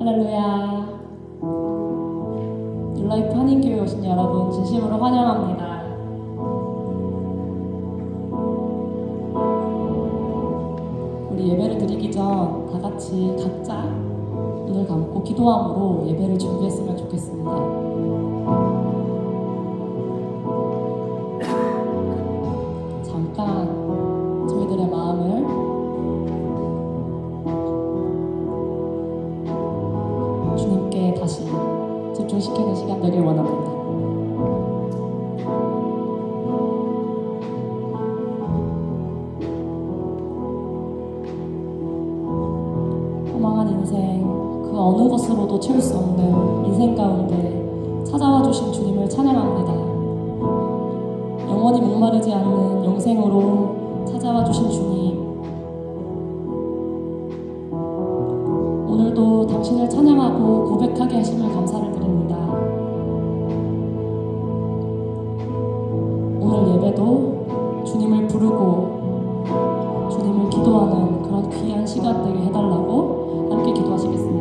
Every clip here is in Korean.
할렐루야. 뉴라이프 한인교회 오신 여러분 진심으로 환영합니다. 우리 예배를 드리기 전 다 같이 각자 눈을 감고 기도함으로 예배를 준비했으면 좋겠습니다. 잠깐 저희들의 마음을 주님께 다시 집중시키는 시간 되길 원합니다. 허망한 인생, 그 어느 것으로도 채울 수 없는 인생 가운데 찾아와 주신 주님을 찬양합니다. 영원히 목마르지 않는 영생으로 찾아와 주신 주님, 오늘도 당신을 찬양하고 고백하게 하심을 감사를 드립니다. 오늘 예배도 주님을 부르고 주님을 기도하는 그런 귀한 시간 되게 해달라고 함께 기도하시겠습니다.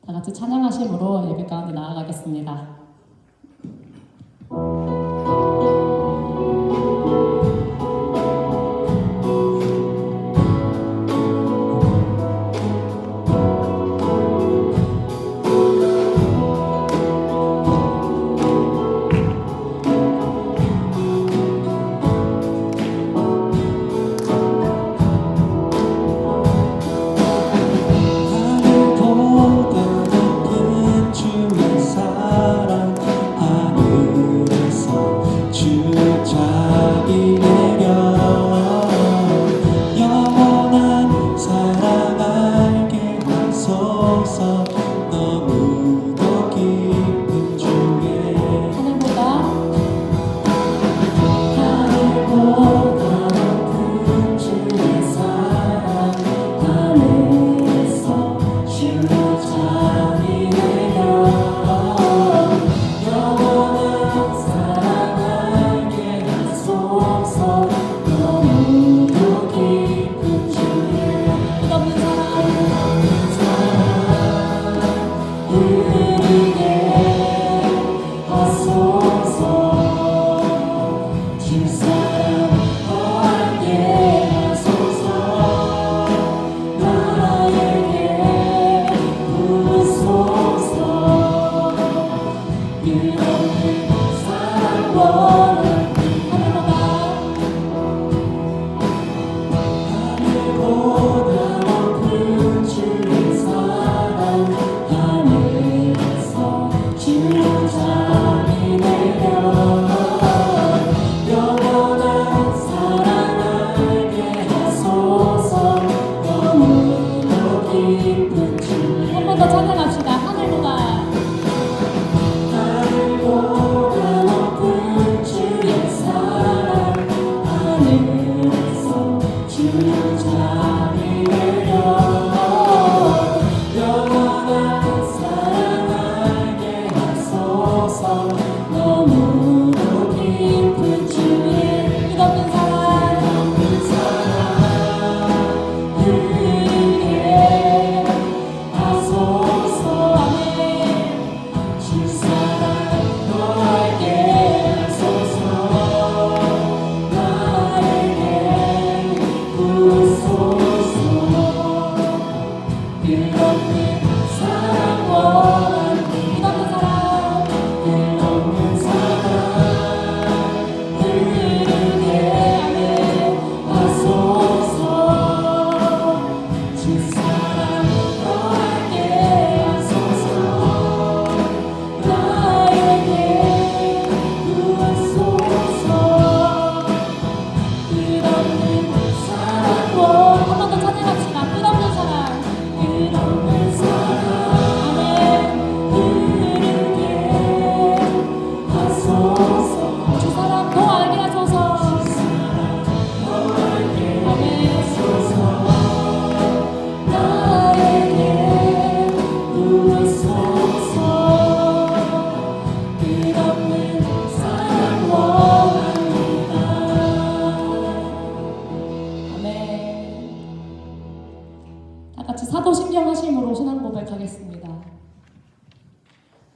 다 같이 찬양하심으로 예배 가운데 나아가겠습니다. 하늘보다 높은 주의 사랑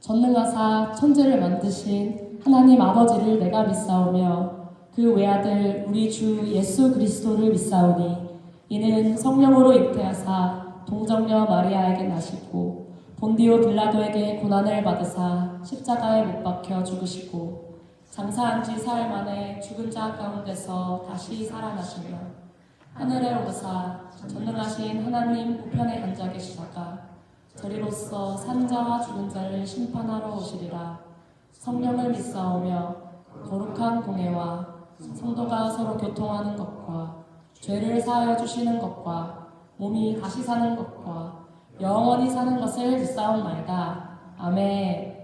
전능하사 천지를 만드신 하나님 아버지를 내가 믿사오며 그 외아들 우리 주 예수 그리스도를 믿사오니 이는 성령으로 잉태하사 동정녀 마리아에게 나시고 본디오 빌라도에게 고난을 받으사 십자가에 못 박혀 죽으시고 장사한 지 사흘 만에 죽은 자 가운데서 다시 살아나시며 하늘에 오르사 전능하신 하나님 우편에 앉아 계시다가 저리로서 산 자와 죽은 자를 심판하러 오시리라. 성령을 믿사오며 거룩한 공예와 성도가 서로 교통하는 것과 죄를 사하여 주시는 것과 몸이 다시 사는 것과 영원히 사는 것을 믿사옵나이다. 아멘.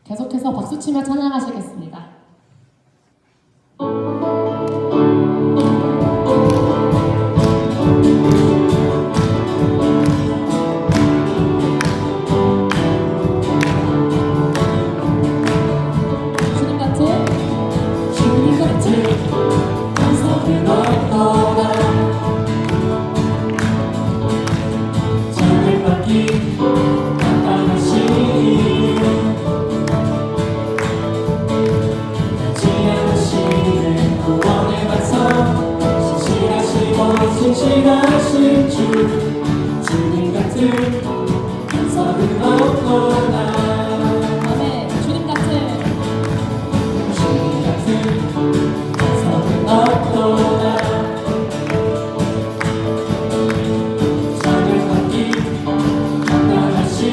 계속해서 박수치며 찬양하시겠습니다. 신실하신 주 주님 같은 간섭은 없도다. 아멘. 주님 같은 간섭은 없도다. 저를 받기 마땅하시니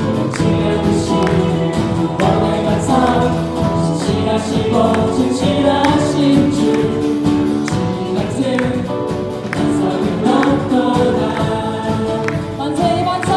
변치 않으시는 구원의 간섭 신실하시고 진실하신 주 주님 같은 간섭은 없도다. 만세 반성.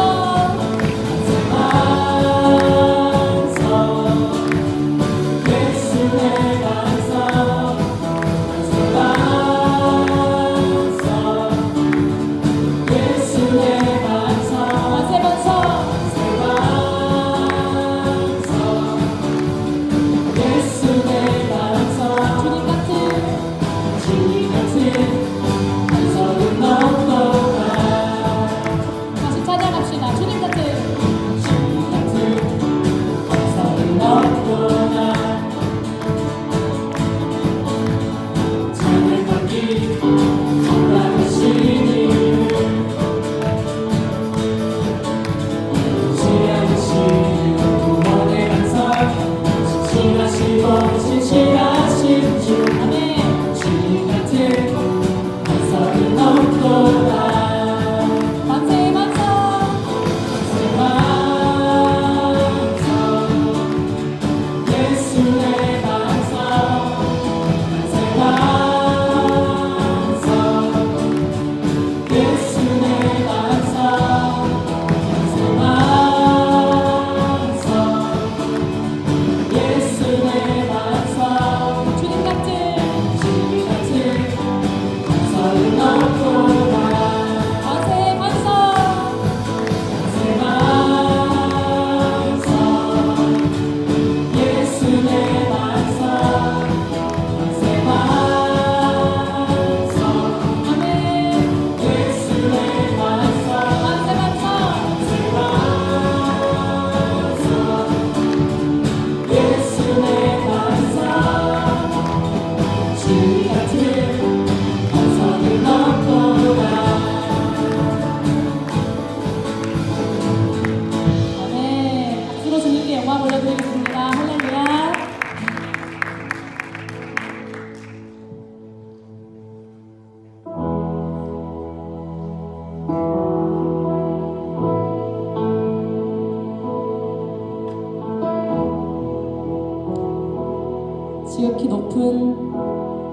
지극히 높은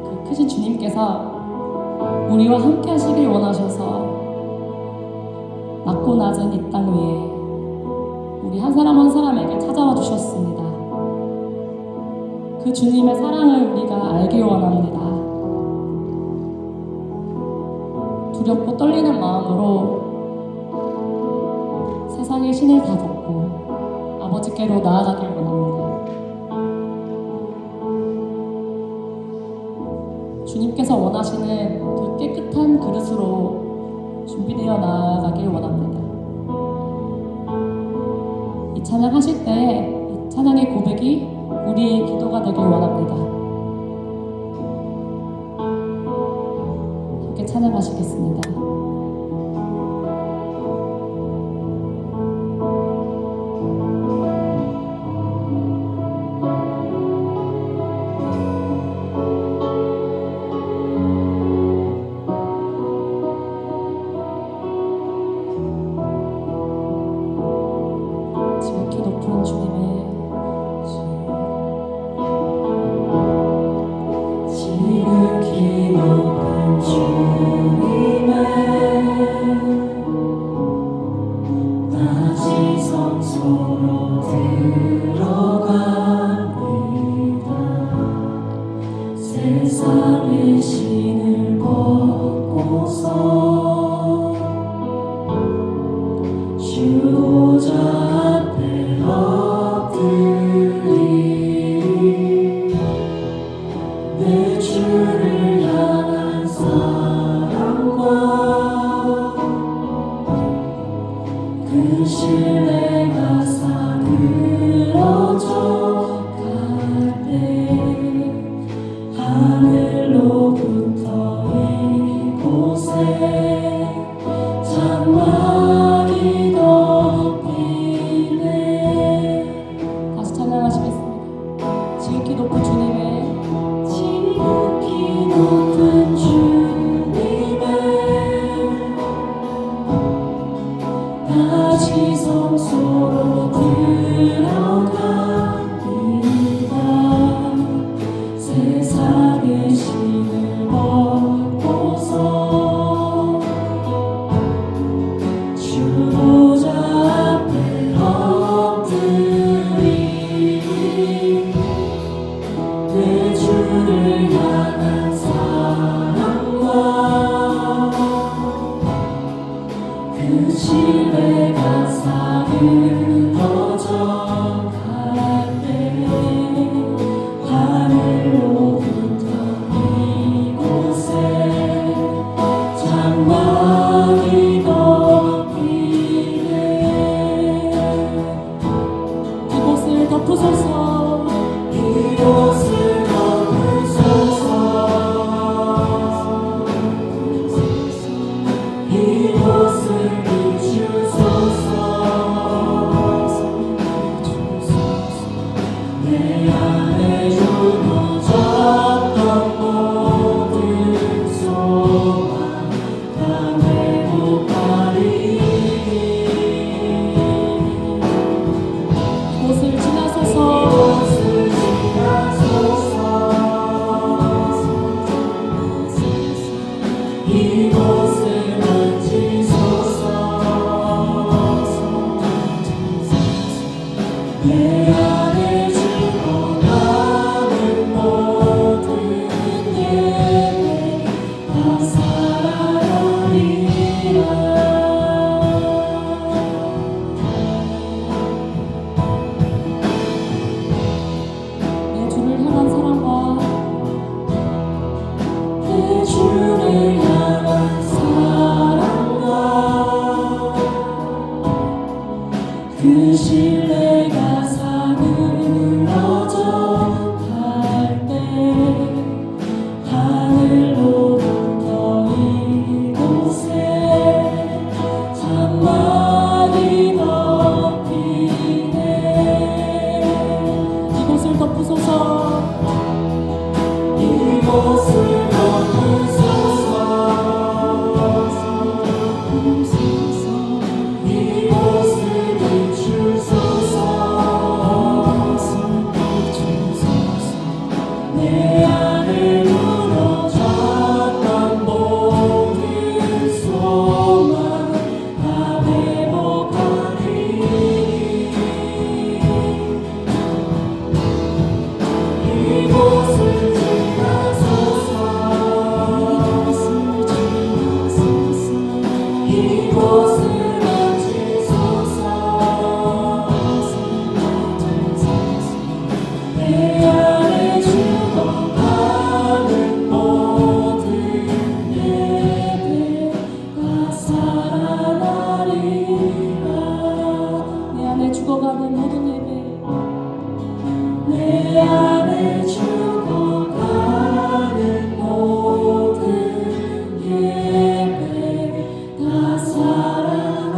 그 크신 주님께서 우리와 함께 하시길 원하셔서 낮고 낮은 이 땅 위에 우리 한 사람 한 사람에게 찾아와 주셨습니다. 그 주님의 사랑을 우리가 알길 원합니다. 두렵고 떨리는 마음으로 세상의 신을 다 덮고 아버지께로 나아가길 원합니다. 주님께서 원하시는 그 깨끗한 그릇으로 준비되어 나아가길 원합니다. 이 찬양 하실 때 이 찬양의 고백이 우리의 기도가 되길 원합니다. 함께 찬양하시겠습니다. 지극히 높은 주님의 지극히 높은 주님의 낮이 성소로 들어갑니다. 세상의 신을 벗고서 주보좌 앞에 엎드리 내 주를 향한 사랑과 그 신뢰가 사그러져 갈 때 하늘로부터 이곳에 장막이 덮이네. 다시 찬양하시겠습니다. 지극히 높은 주님의 지극히 높은 주님의 낮이 성소로 들어갑니다. 세상의 신을 벗고서 주보좌 앞에 엎드리 내 주를 향한 사랑과 그 신뢰가 사그러져 갈 때 하늘로부터 이곳에 장막이 덮이네. 이곳을 덮으소서. 이곳을 덮으소서. 이곳을 비추소서. 내 안에 주어졌던 모든 소망 다 회복하리니. 이곳을 지나소서. 이곳을 만지소서. 내 안에 죽어가는 모든 예배 다 살아나리라. 내 주를 향한 사랑과 내 주를 향한 사랑과 그 신뢰가 사그러져 갈 때 하늘로부터 이곳에 장막이 덮이네. 이곳을 덮으소서. 이곳을 덮으소서. 이곳을 비추소서. 죽어가는 모든 예배 내 안에 죽어가는 모든 예배 다 사랑하리라.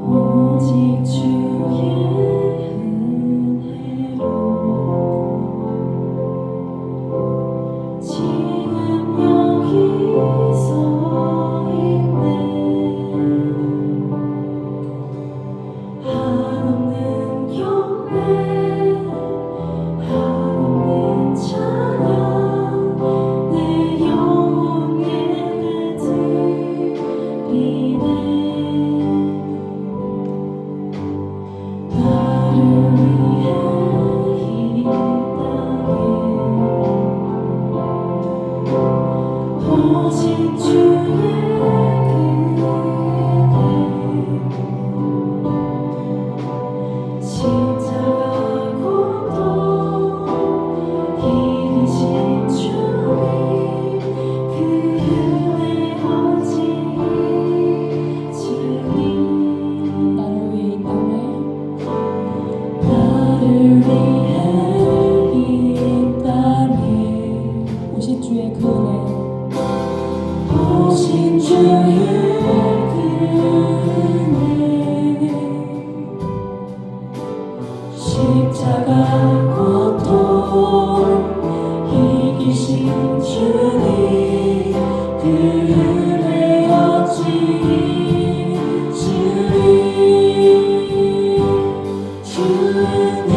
오직 주의 은혜로 지금 여기 서 있네. 한없는 경배 한없는 찬양 내 영혼 예배드리네. 나를 위해 이 땅에 오직 주의 그대 십자가 고통 이기신 주님 그 은혜 어찌 잊으리. 나를 위해 이 땅에 나를 위해 이 땅에 오신 주의 그 은혜 오신 주의 은혜 십자가 고통 이기신 주님 그 은혜 어찌 잊으리. 주 은혜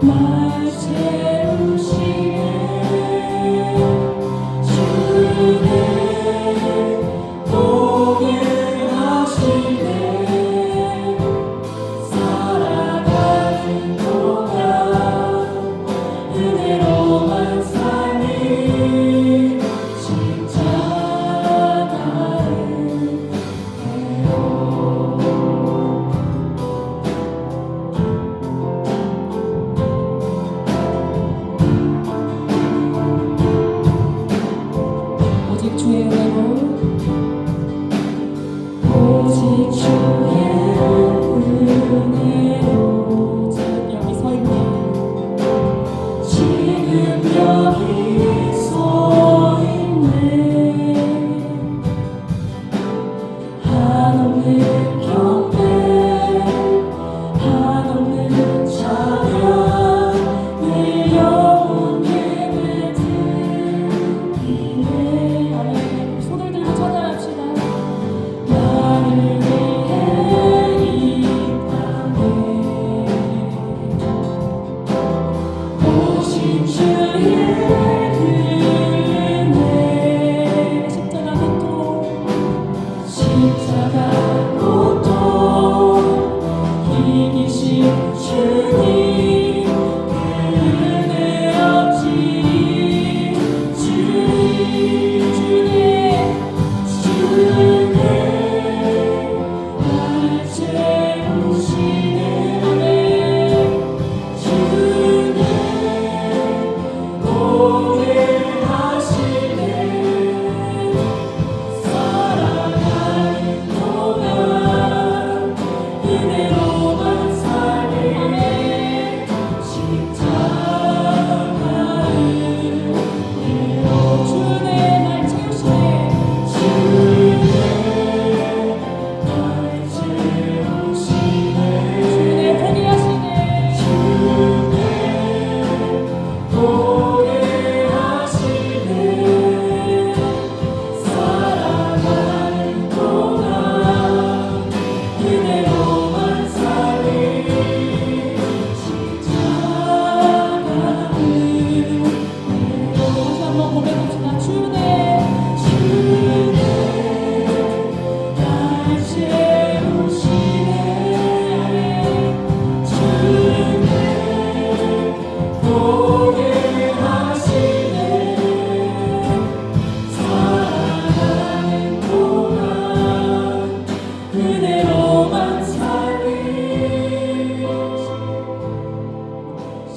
날 채우시네. 주 은혜 동행하시네. 살아가는 동안 은혜로만 삶이 십자가를 해요.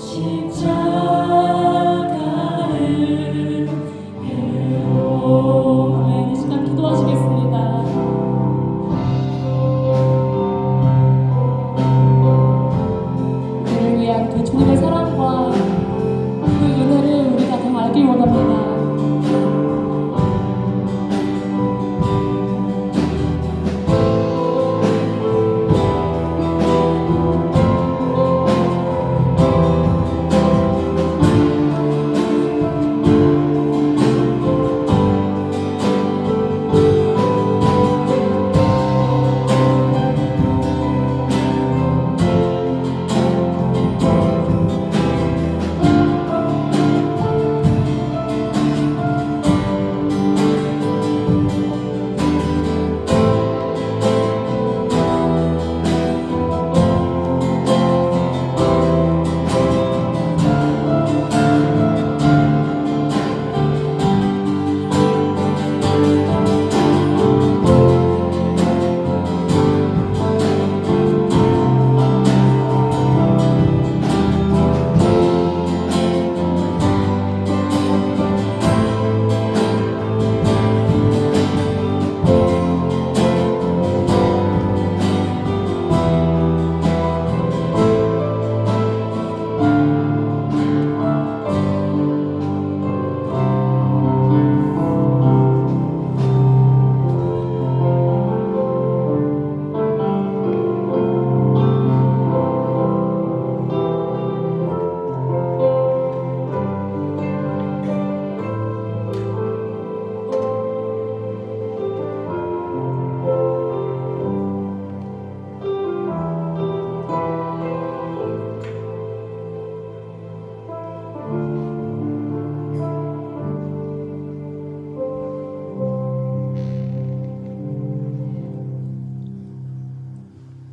십자가를 배워 아멘. 이 시간 기도하시겠습니다. 우리를 위한 그 주님의 사랑과 그 은혜를 우리가 더 알길 원합니다.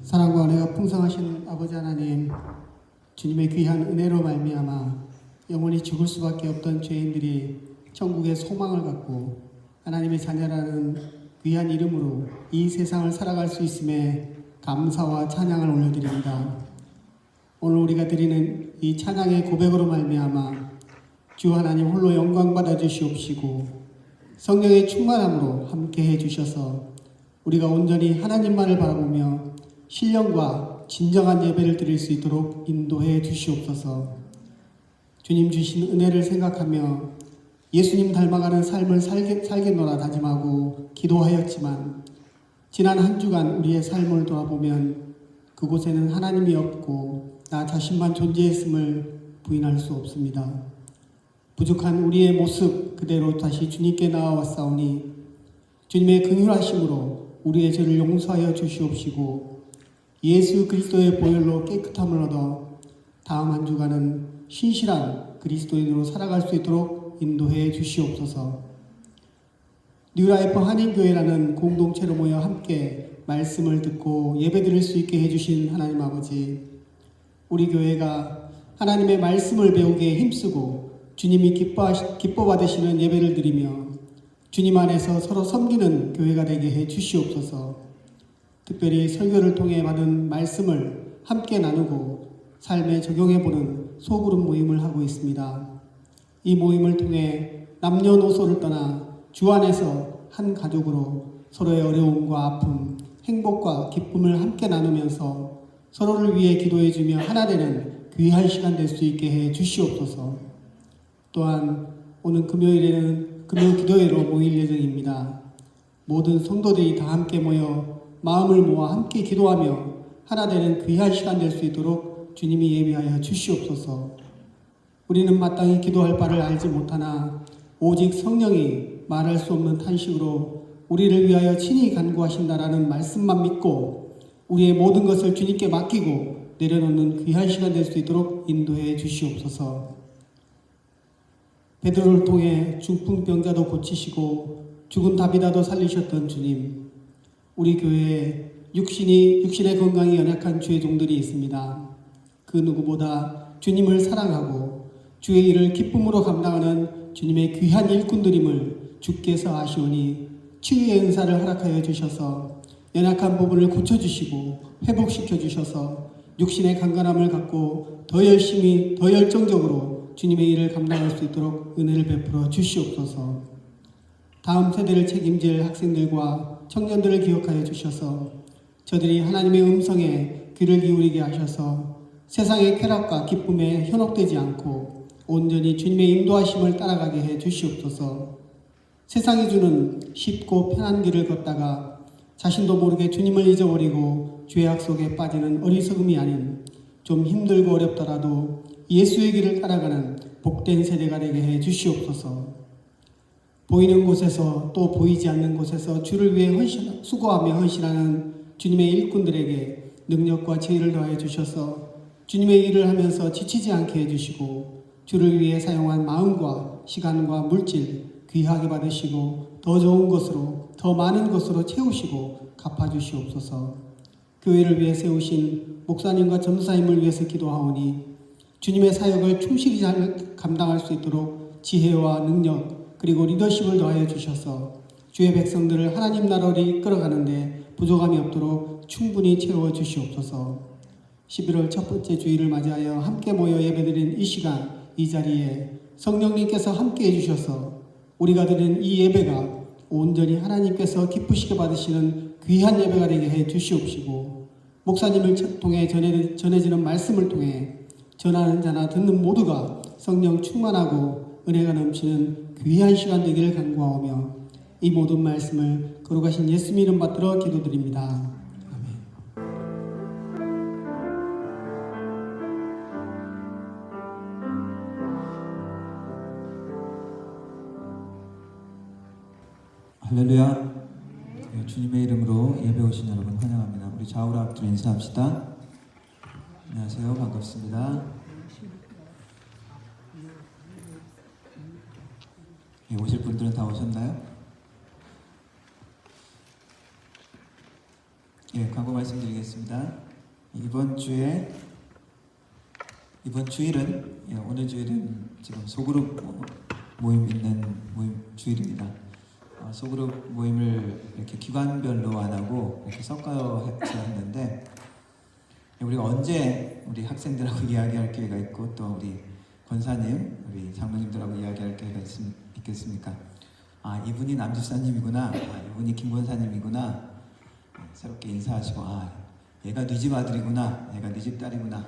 사랑과 은혜가 풍성하신 아버지 하나님, 주님의 귀한 은혜로 말미암아 영원히 죽을 수밖에 없던 죄인들이 천국의 소망을 갖고 하나님의 자녀라는 귀한 이름으로 이 세상을 살아갈 수 있음에 감사와 찬양을 올려드립니다. 오늘 우리가 드리는 이 찬양의 고백으로 말미암아 주 하나님 홀로 영광 받아 주시옵시고 성령의 충만함으로 함께해 주셔서 우리가 온전히 하나님만을 바라보며 신령과 진정한 예배를 드릴 수 있도록 인도해 주시옵소서. 주님 주신 은혜를 생각하며 예수님 닮아가는 삶을 살겠노라 다짐하고 기도하였지만 지난 한 주간 우리의 삶을 돌아보면 그곳에는 하나님이 없고 나 자신만 존재했음을 부인할 수 없습니다. 부족한 우리의 모습 그대로 다시 주님께 나아왔사오니 주님의 긍휼하심으로 우리의 죄를 용서하여 주시옵시고 예수 그리스도의 보혈로 깨끗함을 얻어 다음 한 주간은 신실한 그리스도인으로 살아갈 수 있도록 인도해 주시옵소서. 뉴라이프 한인교회라는 공동체로 모여 함께 말씀을 듣고 예배드릴 수 있게 해주신 하나님 아버지, 우리 교회가 하나님의 말씀을 배우기에 힘쓰고 주님이 기뻐 받으시는 예배를 드리며 주님 안에서 서로 섬기는 교회가 되게 해 주시옵소서. 특별히 설교를 통해 받은 말씀을 함께 나누고 삶에 적용해보는 소그룹 모임을 하고 있습니다. 이 모임을 통해 남녀노소를 떠나 주 안에서 한 가족으로 서로의 어려움과 아픔, 행복과 기쁨을 함께 나누면서 서로를 위해 기도해주며 하나 되는 귀한 시간 될 수 있게 해 주시옵소서. 또한 오늘 금요일에는 금요 기도회로 모일 예정입니다. 모든 성도들이 다 함께 모여 마음을 모아 함께 기도하며 하나 되는 귀한 시간 될 수 있도록 주님이 예비하여 주시옵소서. 우리는 마땅히 기도할 바를 알지 못하나 오직 성령이 말할 수 없는 탄식으로 우리를 위하여 친히 간구하신다라는 말씀만 믿고 우리의 모든 것을 주님께 맡기고 내려놓는 귀한 시간 될 수 있도록 인도해 주시옵소서. 베드로를 통해 중풍병자도 고치시고 죽은 다비다도 살리셨던 주님, 우리 교회에 육신의 건강이 연약한 주의 종들이 있습니다. 그 누구보다 주님을 사랑하고 주의 일을 기쁨으로 감당하는 주님의 귀한 일꾼들임을 주께서 아시오니 치유의 은사를 허락하여 주셔서 연약한 부분을 고쳐주시고 회복시켜 주셔서 육신의 강건함을 갖고 더 열심히 더 열정적으로 주님의 일을 감당할 수 있도록 은혜를 베풀어 주시옵소서. 다음 세대를 책임질 학생들과 청년들을 기억하여 주셔서 저들이 하나님의 음성에 귀를 기울이게 하셔서 세상의 쾌락과 기쁨에 현혹되지 않고 온전히 주님의 인도하심을 따라가게 해 주시옵소서. 세상이 주는 쉽고 편한 길을 걷다가 자신도 모르게 주님을 잊어버리고 죄악 속에 빠지는 어리석음이 아닌 좀 힘들고 어렵더라도 예수의 길을 따라가는 복된 세대가 되게 해 주시옵소서. 보이는 곳에서 또 보이지 않는 곳에서 주를 위해 수고하며 헌신하는 주님의 일꾼들에게 능력과 지혜를 더해 주셔서 주님의 일을 하면서 지치지 않게 해주시고 주를 위해 사용한 마음과 시간과 물질 귀하게 받으시고 더 좋은 것으로 더 많은 것으로 채우시고 갚아주시옵소서. 교회를 위해 세우신 목사님과 전도사님을 위해서 기도하오니 주님의 사역을 충실히 잘 감당할 수 있도록 지혜와 능력 그리고 리더십을 더하여 주셔서 주의 백성들을 하나님 나라로 이끌어가는데 부족함이 없도록 충분히 채워 주시옵소서. 11월 첫 번째 주일을 맞이하여 함께 모여 예배드린 이 시간 이 자리에 성령님께서 함께 해주셔서 우리가 드리는 이 예배가 온전히 하나님께서 기쁘시게 받으시는 귀한 예배가 되게 해 주시옵시고 목사님을 통해 전해지는 말씀을 통해 전하는 자나 듣는 모두가 성령 충만하고 은혜가 넘치는 귀한 시간 되기를 간구하오며 이 모든 말씀을 거룩하신 예수님 이름 받들어 기도드립니다. 할렐루야. 주님의 이름으로 예배 오신 여러분 환영합니다. 우리 좌우로 앞뒤로 인사합시다. 안녕하세요. 반갑습니다. 오실 분들은 다 오셨나요? 광고 말씀드리겠습니다. 이번 주일은 오늘 주일은 지금 소그룹 모임 있는 모임 주일입니다. 소그룹 모임을 이렇게 기관별로 안 하고 이렇게 섞어서 했는데 우리가 언제 우리 학생들하고 이야기할 기회가 있고 또 우리 권사님, 우리 장로님들하고 이야기할 기회가 있겠습니까? 이분이 남집사님이구나, 이분이 김권사님이구나, 새롭게 인사하시고 얘가 네 집 아들이구나, 얘가 네 집 딸이구나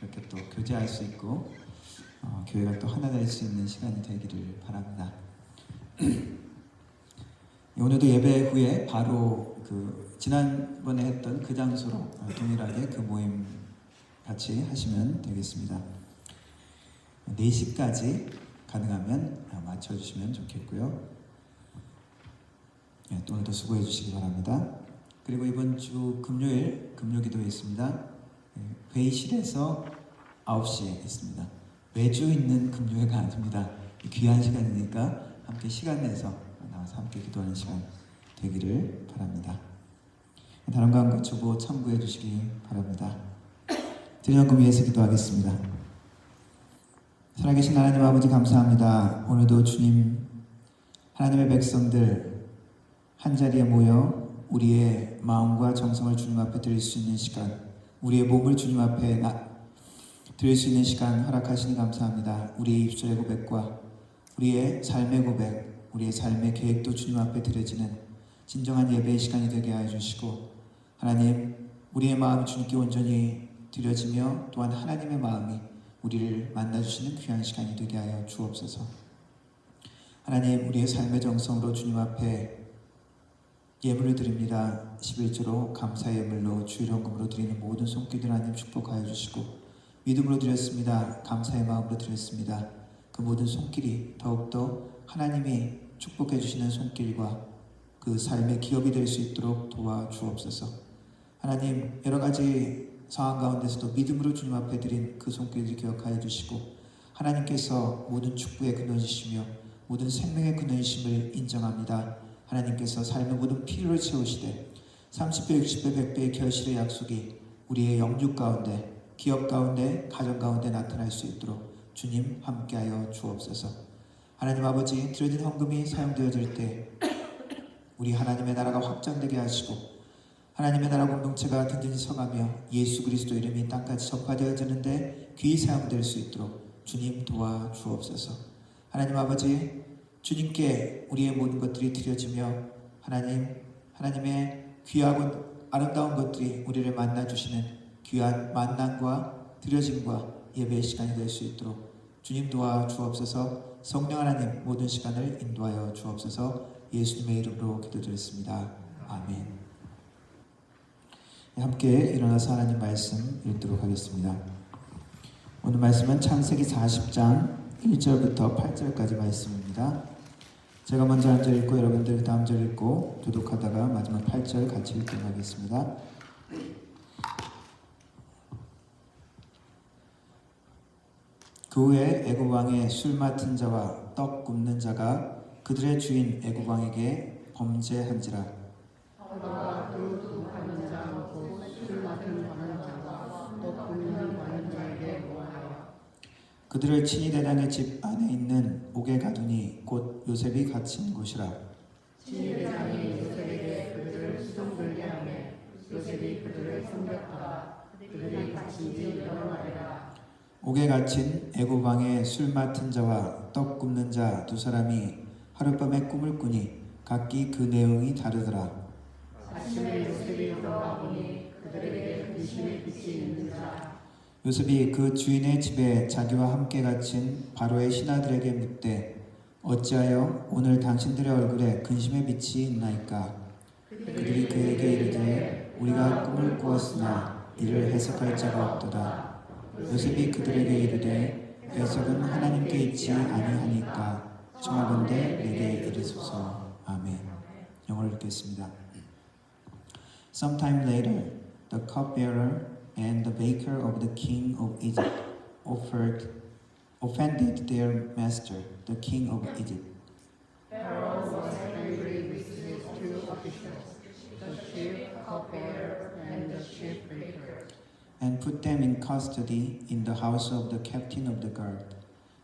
이렇게 또 교제할 수 있고 교회가 또 하나 될 수 있는 시간이 되기를 바랍니다. 오늘도 예배 후에 바로 지난번에 했던 그 장소로 동일하게 그 모임 같이 하시면 되겠습니다. 4시까지 가능하면 맞춰주시면 좋겠고요. 또 오늘도 수고해 주시기 바랍니다. 그리고 이번 주 금요일 금요기도회 있습니다. 회의실에서 9시에 있습니다. 매주 있는 금요회가 아닙니다. 귀한 시간이니까 함께 시간 내서 나와서 함께 기도하는 시간 되기를 바랍니다. 다른 거 한 것 주보 참고해 주시기 바랍니다. 드리는 위해서 기도하겠습니다. 살아계신 하나님 아버지 감사합니다. 오늘도 주님 하나님의 백성들 한자리에 모여 우리의 마음과 정성을 주님 앞에 드릴 수 있는 시간, 우리의 몸을 주님 앞에 드릴 수 있는 시간 허락하시니 감사합니다. 우리의 입술의 고백과 우리의 삶의 고백, 우리의 삶의 계획도 주님 앞에 드려지는 진정한 예배의 시간이 되게 하여 주시고, 하나님 우리의 마음이 주님께 온전히 드려지며 또한 하나님의 마음이 우리를 만나주시는 귀한 시간이 되게 하여 주옵소서. 하나님 우리의 삶의 정성으로 주님 앞에 예물을 드립니다. 11조로 감사의 예물로 주일 헌금으로 드리는 모든 손길들 하나님 축복하여 주시고, 믿음으로 드렸습니다. 감사의 마음으로 드렸습니다. 그 모든 손길이 더욱더 하나님이 축복해 주시는 손길과 그 삶의 기업이 될 수 있도록 도와주옵소서. 하나님 여러 가지 상황 가운데서도 믿음으로 주님 앞에 드린 그 손길을 기억하여 주시고, 하나님께서 모든 축복의 근원이시며 모든 생명의 근원이심을 인정합니다. 하나님께서 삶의 모든 필요를 채우시되 30배, 60배, 100배의 결실의 약속이 우리의 영육 가운데, 기업 가운데, 가정 가운데 나타날 수 있도록 주님 함께하여 주옵소서. 하나님 아버지, 드려진 헌금이 사용되어질 때 우리 하나님의 나라가 확장되게 하시고 하나님의 나라 공동체가 든든히 서가며 예수 그리스도 이름이 땅까지 전파되어지는데 귀히 사용될 수 있도록 주님 도와주옵소서. 하나님 아버지, 주님께 우리의 모든 것들이 드려지며 하나님의 귀하고 아름다운 것들이 우리를 만나주시는 귀한 만남과 드려짐과 예배의 시간이 될 수 있도록 주님 도와주옵소서. 성령 하나님 모든 시간을 인도하여 주옵소서. 예수님의 이름으로 기도드렸습니다. 아멘. 함께 일어나서 하나님 말씀 읽도록 하겠습니다. 오늘 말씀은 창세기 40장 1절부터 8절까지 말씀입니다. 제가 먼저 한 절 읽고 여러분들 그 다음 절 읽고 교독하다가 마지막 8절 같이 읽도록 하겠습니다. 그 후에 애굽 왕의 술 맡은 자와 떡 굽는 자가 그들의 주인 애굽 왕에게 범죄한지라. 그들을 친히 대장의 집 안에 있는 옥에 가두니 곧 요셉이 갇힌 곳이라. 친히 대장이 요셉에게 그들을 수종들게 하며 요셉이 그들을 섬겼다가 그들이 갇힌 지 여러 날이라. 옥에 갇힌 애굽 왕의 술 맡은 자와 떡 굽는 자 두 사람이 하룻밤에 꿈을 꾸니 각기 그 내용이 다르더라. 아침에 요셉이 들어가 보니 그들에게 근심의 빛이 있는 자. 요셉이 그 주인의 집에 자기와 함께 갇힌 바로의 신하들에게 묻되 어찌하여 오늘 당신들의 얼굴에 근심의 빛이 있나이까? 그들이 그에게 이르되 우리가 꿈을 꾸었으나 이를 해석할 자가 없도다. 요셉이 그들에게 이르되 해석은 하나님께 있지 아니하니까 청하건대 내게 이르소서. 아멘. 영어를 읽겠습니다. Sometime later, the cupbearer and the baker of the king of Egypt offended their master, the king of Egypt. Pharaoh was angry with his two officials, the chief cupbearer and the chief baker, And put them in custody in the house of the captain of the guard,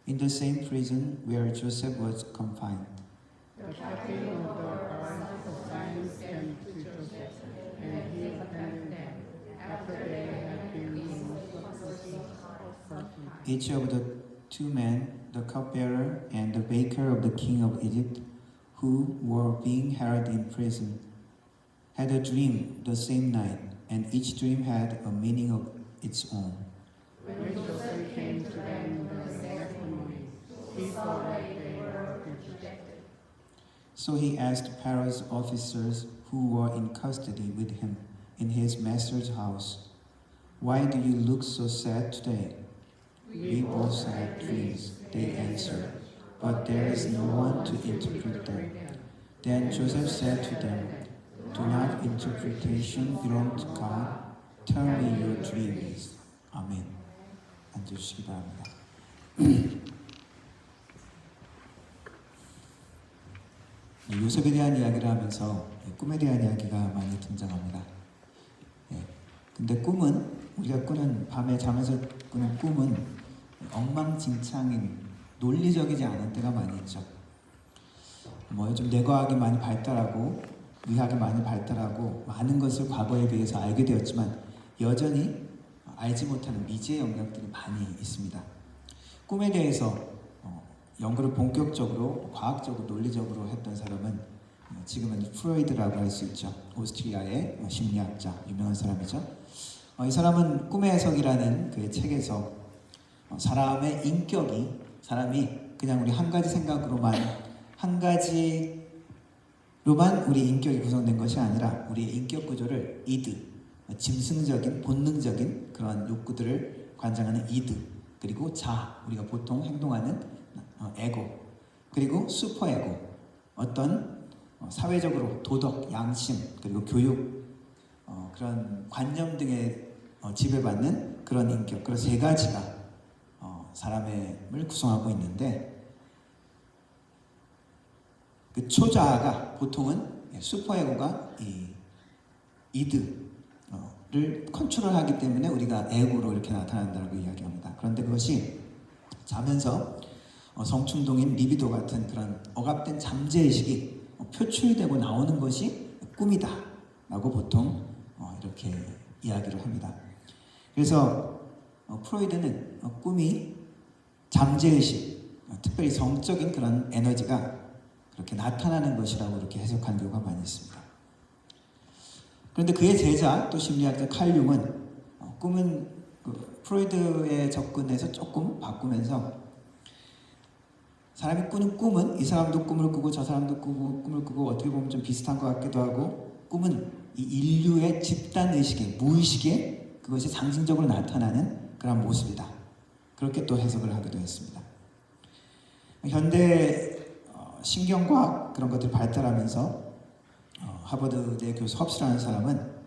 in the same prison where Joseph was confined. the captain of the guard assigned them to Joseph, and he attended them after they had been removed from Each of the two men, the cupbearer and the baker of the king of Egypt, who were being held in prison, had a dream the same night, and each dream had a meaning of its own. When Joseph came to them the next morning, he saw that they were rejected. So he asked Pharaoh's officers who were in custody with him in his master's house, "Why do you look so sad today?" "We both had dreams," they answered, "but there is no one to interpret them." Then Joseph said to them, "Do not interpretation belong to God? Tell me your dreams." 아멘. 앉으시기 바랍니다. 요셉에 대한 이야기를 하면서 꿈에 대한 이야기가 많이 등장합니다. 근데 꿈은 우리가 꾸는 밤에 잠에서 꾸는 꿈은 엉망진창인 논리적이지 않은 때가 많이 있죠. 요즘 뇌과학이 많이 발달하고 의학이 많이 발달하고 많은 것을 과거에 비해서 알게 되었지만 여전히 알지 못하는 미지의 영역들이 많이 있습니다. 꿈에 대해서 연구를 본격적으로 과학적으로 논리적으로 했던 사람은 지금은 프로이드라고 할 수 있죠. 오스트리아의 심리학자, 유명한 사람이죠. 이 사람은 꿈의 해석이라는 그의 책에서 사람의 인격이 사람이 그냥 우리 한 가지 생각으로만 한 가지로만 우리 인격이 구성된 것이 아니라 우리의 인격 구조를 이드, 짐승적인 본능적인 그런 욕구들을 관장하는 이드, 그리고 자, 우리가 보통 행동하는 에고, 그리고 슈퍼에고, 어떤 사회적으로 도덕, 양심, 그리고 교육, 그런 관념 등에 지배받는 그런 인격, 그런 세 가지가 사람을 구성하고 있는데 그 초자아가 보통은 슈퍼에고가 이 이드를 컨트롤하기 때문에 우리가 에고로 이렇게 나타난다고 이야기합니다. 그런데 그것이 자면서 성충동인 리비도 같은 그런 억압된 잠재의식이 표출되고 나오는 것이 꿈이다 라고 보통 이렇게 이야기를 합니다. 그래서 프로이드는 꿈이 잠재의식, 특별히 성적인 그런 에너지가 그렇게 나타나는 것이라고 이렇게 해석한 경우가 많이 있습니다. 그런데 그의 제자 또 심리학자 칼 융은 꿈은 프로이드의 접근에서 조금 바꾸면서 사람이 꾸는 꿈은 이 사람도 꿈을 꾸고 저 사람도 꿈을 꾸고 어떻게 보면 좀 비슷한 것 같기도 하고 꿈은 이 인류의 집단의식의 무의식의 그것이 상징적으로 나타나는 그런 모습이다. 그렇게 또 해석을 하기도 했습니다. 현대 신경과학 그런 것들이 발달하면서 하버드대 교수 헙스라는 사람은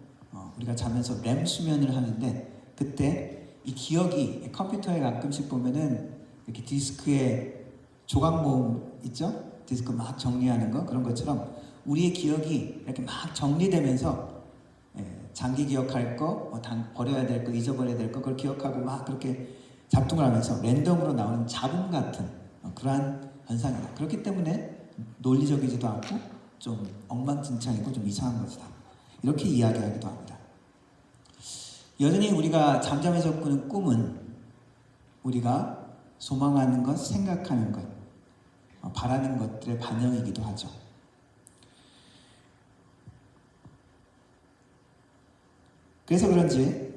우리가 자면서 렘 수면을 하는데 그때 이 기억이 컴퓨터에 가끔씩 보면은 이렇게 디스크에 조각 모음 있죠? 디스크 막 정리하는 거 그런 것처럼 우리의 기억이 이렇게 막 정리되면서 장기 기억할 거, 버려야 될 거, 잊어버려야 될 거 그걸 기억하고 막 그렇게 작동을 하면서 랜덤으로 나오는 잡음 같은 그러한 현상이다. 그렇기 때문에 논리적이지도 않고 좀 엉망진창이고 좀 이상한 것이다. 이렇게 이야기하기도 합니다. 여전히 우리가 잠잠에서 꾸는 꿈은 우리가 소망하는 것, 생각하는 것, 바라는 것들의 반영이기도 하죠. 그래서 그런지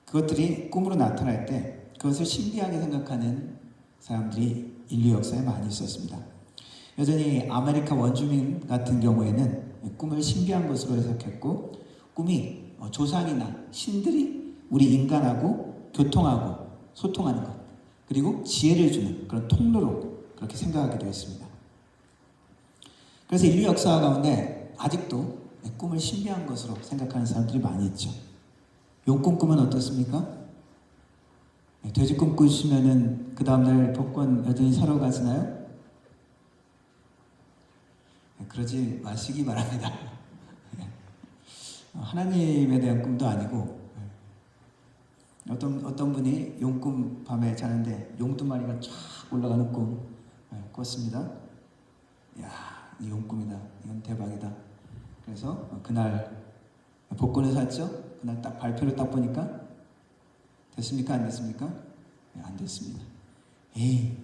그것들이 꿈으로 나타날 때 그것을 신비하게 생각하는 사람들이 인류 역사에 많이 있었습니다. 여전히 아메리카 원주민 같은 경우에는 꿈을 신비한 것으로 해석했고 꿈이 조상이나 신들이 우리 인간하고 교통하고 소통하는 것 그리고 지혜를 주는 그런 통로로 그렇게 생각하기도 했습니다. 그래서 인류 역사 가운데 아직도 꿈을 신비한 것으로 생각하는 사람들이 많이 있죠. 용꿈 꿈은 어떻습니까? 돼지 꿈 꾸시면은 그 다음날 복권 여전히 사러 가시나요? 그러지 마시기 바랍니다. 하나님에 대한 꿈도 아니고 어떤 분이 용꿈 밤에 자는데 용 두 마리가 쫙 올라가는 꿈 꿨습니다. 야, 이 용꿈이다. 이건 대박이다. 그래서 그날 복권을 샀죠. 그날 딱 발표를 딱 보니까 됐습니까? 안 됐습니까? 안 됐습니다. 에이,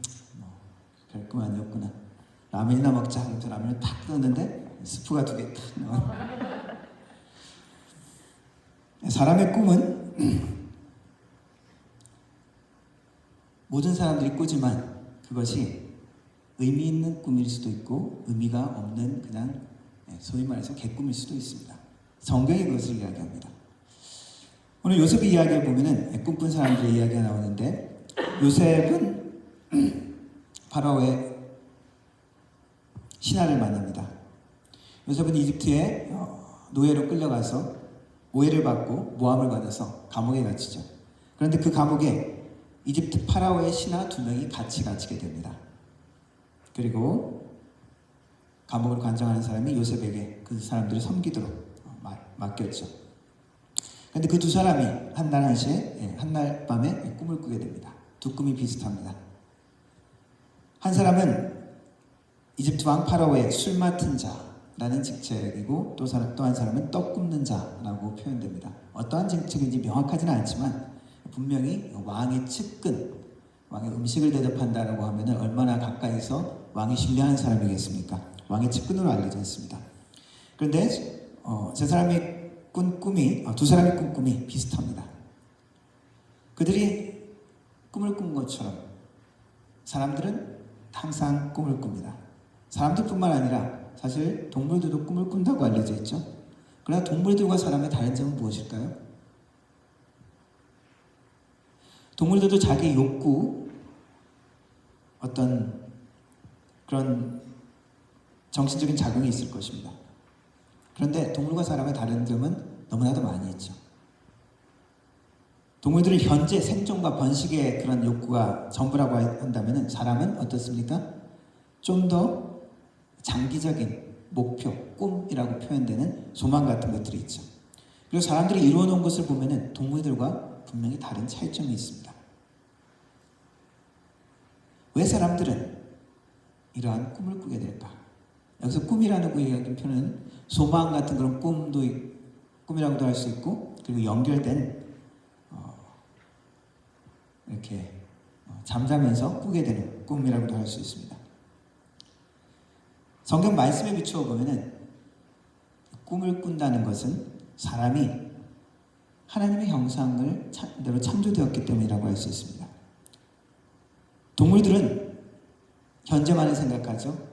별 꿈 아니었구나. 라면이나 먹자. 그래서 라면을 탁 넣었는데 스프가 2개 탁 나와. 사람의 꿈은 모든 사람들이 꾸지만 그것이 의미 있는 꿈일 수도 있고 의미가 없는 그냥 소위 말해서 개꿈일 수도 있습니다. 성경이 그것을 이야기합니다. 오늘 요셉의 이야기를 보면은 꿈꾼 사람들의 이야기가 나오는데 요셉은 파라오의 신하를 만납니다. 요셉은 이집트에 노예로 끌려가서 오해를 받고 모함을 받아서 감옥에 갇히죠. 그런데 그 감옥에 이집트 파라오의 신하 2명이 같이 갇히게 됩니다. 그리고 감옥을 관장하는 사람이 요셉에게 그 사람들을 섬기도록 맡겼죠. 그런데 그 두 사람이 한날 한시에 한날 밤에 꿈을 꾸게 됩니다. 두 꿈이 비슷합니다. 한 사람은 이집트 왕 파라오의 술 맡은 자라는 직책이고 또 한 사람은 떡 굽는 자라고 표현됩니다. 어떠한 직책인지 명확하지는 않지만 분명히 왕의 측근, 왕의 음식을 대접한다라고 하면 얼마나 가까이서 왕이 신뢰하는 사람이겠습니까? 왕의 측근으로 알려져 있습니다. 그런데 두 사람이 꾼 꿈이 비슷합니다. 그들이 꿈을 꾼 것처럼 사람들은 항상 꿈을 꿉니다. 사람들뿐만 아니라 사실 동물들도 꿈을 꾼다고 알려져 있죠. 그러나 동물들과 사람의 다른 점은 무엇일까요? 동물들도 자기 욕구, 어떤 그런 정신적인 작용이 있을 것입니다. 그런데 동물과 사람의 다른 점은 너무나도 많이 있죠. 동물들은 현재 생존과 번식의 그런 욕구가 전부라고 한다면 사람은 어떻습니까? 좀 더 장기적인 목표, 꿈이라고 표현되는 소망 같은 것들이 있죠. 그리고 사람들이 이루어놓은 것을 보면 동물들과 분명히 다른 차이점이 있습니다. 왜 사람들은 이러한 꿈을 꾸게 될까? 여기서 꿈이라는 표현은 소망 같은 그런 꿈도 꿈이라고도 할 수 있고, 그리고 연결된 이렇게 잠자면서 꾸게 되는 꿈이라고도 할 수 있습니다. 성경 말씀에 비추어 보면은 꿈을 꾼다는 것은 사람이 하나님의 형상을 대로 창조되었기 때문이라고 할 수 있습니다. 동물들은 현재만을 생각하죠.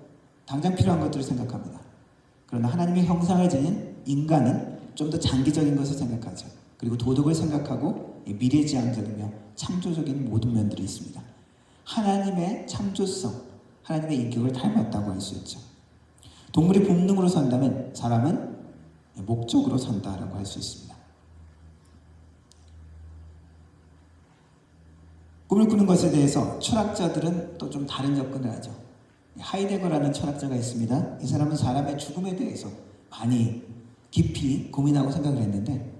당장 필요한 것들을 생각합니다. 그러나 하나님의 형상을 지닌 인간은 좀 더 장기적인 것을 생각하죠. 그리고 도덕을 생각하고 미래지향적이며 창조적인 모든 면들이 있습니다. 하나님의 창조성, 하나님의 인격을 닮았다고 할 수 있죠. 동물이 본능으로 산다면 사람은 목적으로 산다라고 할 수 있습니다. 꿈을 꾸는 것에 대해서 철학자들은 또 좀 다른 접근을 하죠. 하이데거라는 철학자가 있습니다. 이 사람은 사람의 죽음에 대해서 많이 깊이 고민하고 생각을 했는데,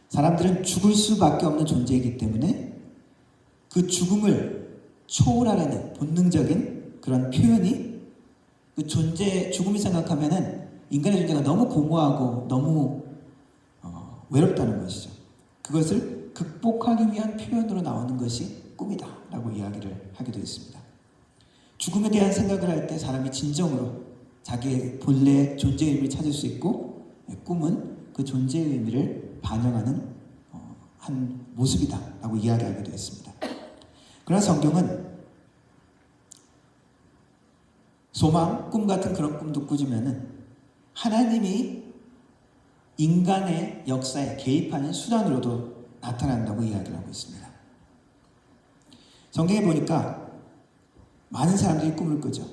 사람들은 죽을 수밖에 없는 존재이기 때문에 그 죽음을 초월하려는 본능적인 그런 표현이, 그 죽음이 생각하면은 인간의 존재가 너무 공허하고 너무 외롭다는 것이죠. 그것을 극복하기 위한 표현으로 나오는 것이 꿈이다 라고 이야기를 하기도 했습니다. 죽음에 대한 생각을 할 때 사람이 진정으로 자기의 본래의 존재의 의미를 찾을 수 있고, 꿈은 그 존재의 의미를 반영하는 한 모습이다 라고 이야기하기도 했습니다. 그러나 성경은 소망, 꿈 같은 그런 꿈도 꾸지면은 하나님이 인간의 역사에 개입하는 수단으로도 나타난다고 이야기를 하고 있습니다. 성경에 보니까 많은 사람들이 꿈을 꾸죠.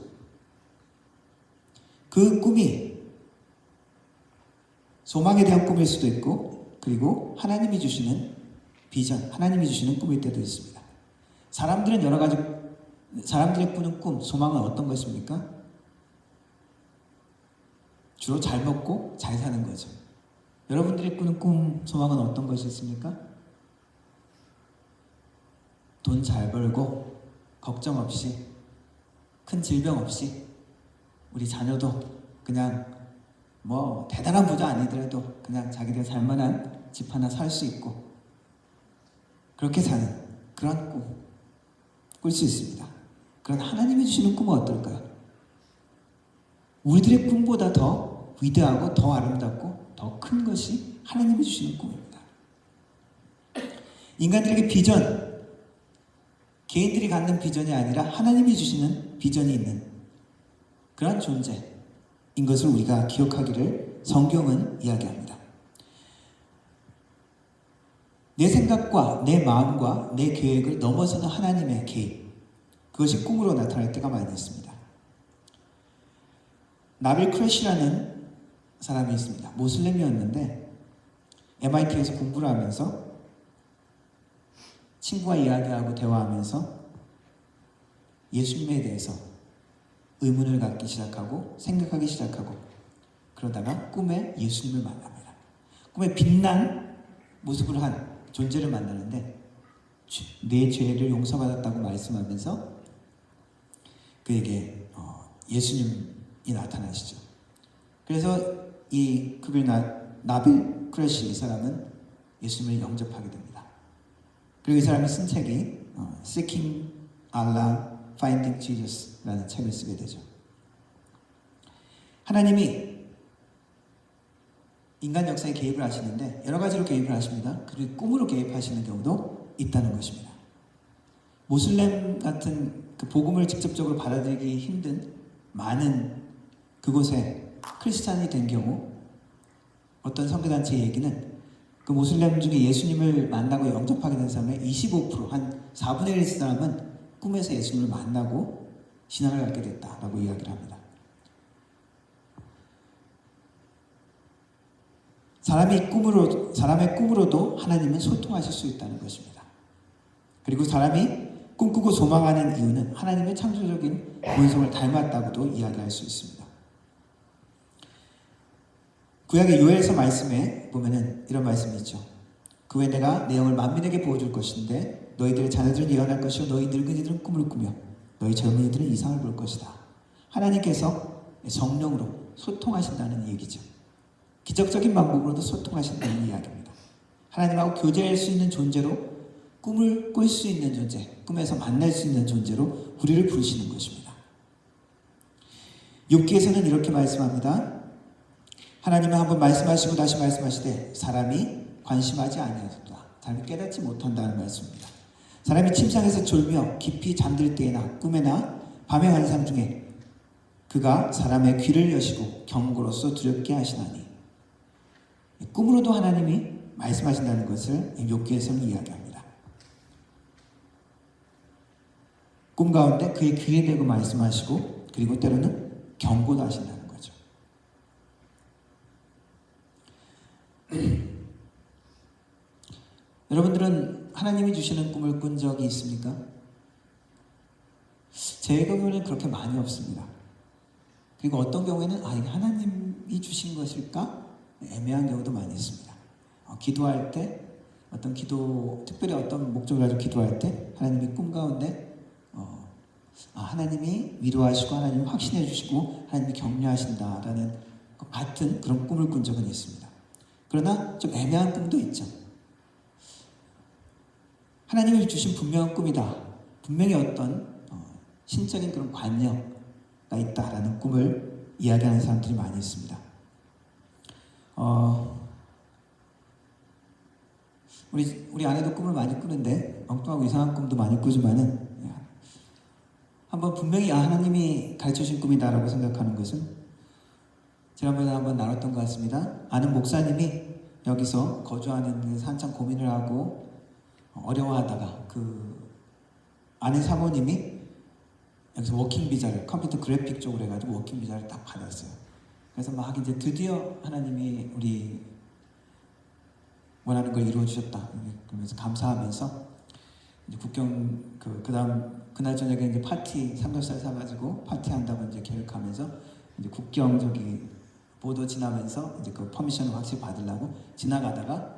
그 꿈이 소망에 대한 꿈일 수도 있고, 그리고 하나님이 주시는 비전, 하나님이 주시는 꿈일 때도 있습니다. 사람들은 여러 가지, 사람들의 꾸는 꿈, 소망은 어떤 것입니까? 주로 잘 먹고 잘 사는 거죠. 여러분들이 꾸는 꿈, 소망은 어떤 것이 있습니까? 돈 잘 벌고 걱정 없이, 큰 질병 없이, 우리 자녀도 그냥 뭐 대단한 부자 아니더라도 그냥 자기들 살만한 집 하나 살 수 있고, 그렇게 사는 그런 꿈 꿀 수 있습니다. 그런 하나님이 주시는 꿈은 어떨까요? 우리들의 꿈보다 더 위대하고 더 아름답고 더 큰 것이 하나님이 주시는 꿈입니다. 인간들에게 비전, 개인들이 갖는 비전이 아니라 하나님이 주시는 비전이 있는 그런 존재인 것을 우리가 기억하기를 성경은 이야기합니다. 내 생각과 내 마음과 내 계획을 넘어서는 하나님의 개입, 그것이 꿈으로 나타날 때가 많이 있습니다. 나빌 크래시라는 사람이 있습니다. 모슬렘이었는데 MIT에서 공부를 하면서 친구와 이야기하고 대화하면서 예수님에 대해서 의문을 갖기 시작하고 생각하기 시작하고, 그러다가 꿈에 예수님을 만납니다. 꿈에 빛난 모습을 한 존재를 만나는데 내 죄를 용서받았다고 말씀하면서 그에게 예수님이 나타나시죠. 그래서 이 나빌 크래시, 이 사람은 예수님을 영접하게 됩니다. 그리고 이 사람이 쓴 책이 Seeking Allah, Finding Jesus라는 책을 쓰게 되죠. 하나님이 인간 역사에 개입을 하시는데 여러 가지로 개입을 하십니다. 그리고 꿈으로 개입하시는 경우도 있다는 것입니다. 모슬렘 같은 그 복음을 직접적으로 받아들이기 힘든 많은 그곳에 크리스찬이 된 경우, 어떤 선교단체의 얘기는 그 모슬렘 중에 예수님을 만나고 영접하게 된 사람의 25%, 한 4분의 1 사람은 꿈에서 예수님을 만나고 신앙을 갖게 됐다라고 이야기를 합니다. 사람의 꿈으로도 하나님은 소통하실 수 있다는 것입니다. 그리고 사람이 꿈꾸고 소망하는 이유는 하나님의 창조적인 본성을 닮았다고도 이야기할 수 있습니다. 구약의 요엘서 말씀에 보면은 이런 말씀이 있죠. 그 후에 내가 내 영을 만민에게 부어줄 것인데 너희들의 자녀들은 예언할 것이요 너희 늙은이들은 꿈을 꾸며 너희 젊은이들은 이상을 볼 것이다. 하나님께서 성령으로 소통하신다는 얘기죠. 기적적인 방법으로도 소통하신다는 이야기입니다. 하나님하고 교제할 수 있는 존재로, 꿈을 꿀 수 있는 존재, 꿈에서 만날 수 있는 존재로 우리를 부르시는 것입니다. 욥기에서는 이렇게 말씀합니다. 하나님은 한번 말씀하시고 다시 말씀하시되 사람이 관심하지 아니하도다. 사람이 깨닫지 못한다는 말씀입니다. 사람이 침상에서 졸며 깊이 잠들 때에나 꿈에나 밤의 환상 중에 그가 사람의 귀를 여시고 경고로서 두렵게 하시나니, 꿈으로도 하나님이 말씀하신다는 것을 욥기에서는 이야기합니다. 꿈 가운데 그의 귀에 대고 말씀하시고 그리고 때로는 경고도 하신다는 거죠. 여러분들은 하나님이 주시는 꿈을 꾼 적이 있습니까? 제 경우에는 그렇게 많이 없습니다. 그리고 어떤 경우에는 이게 하나님이 주신 것일까? 애매한 경우도 많이 있습니다. 기도할 때, 특별히 어떤 목적을 가지고 기도할 때 하나님이 꿈 가운데 하나님이 위로하시고 하나님이 확신해 주시고 하나님이 격려하신다라는 것 같은 그런 꿈을 꾼 적은 있습니다. 그러나 좀 애매한 꿈도 있죠. 하나님이 주신 분명한 꿈이다. 분명히 어떤 신적인 그런 관여가 있다라는 꿈을 이야기하는 사람들이 많이 있습니다. 우리 아내도 꿈을 많이 꾸는데 엉뚱하고 이상한 꿈도 많이 꾸지만은 한번 분명히 하나님이 가르쳐주신 꿈이다라고 생각하는 것은 지난번에 한번 나눴던 것 같습니다. 아는 목사님이 여기서 거주하는 데서 한참 고민을 하고 어려워하다가 그 아는 사모님이 여기서 워킹 비자를, 컴퓨터 그래픽 쪽으로 해가지고 워킹 비자를 딱 받았어요. 그래서 막 이제 드디어 하나님이 우리 원하는 걸 이루어 주셨다. 그러면서 감사하면서 이제 국경 그날 저녁에 이제 파티 삼겹살 사가지고 파티한다고 이제 계획하면서 이제 국경 보도 지나면서 이제 그 퍼미션을 확실히 받으려고 지나가다가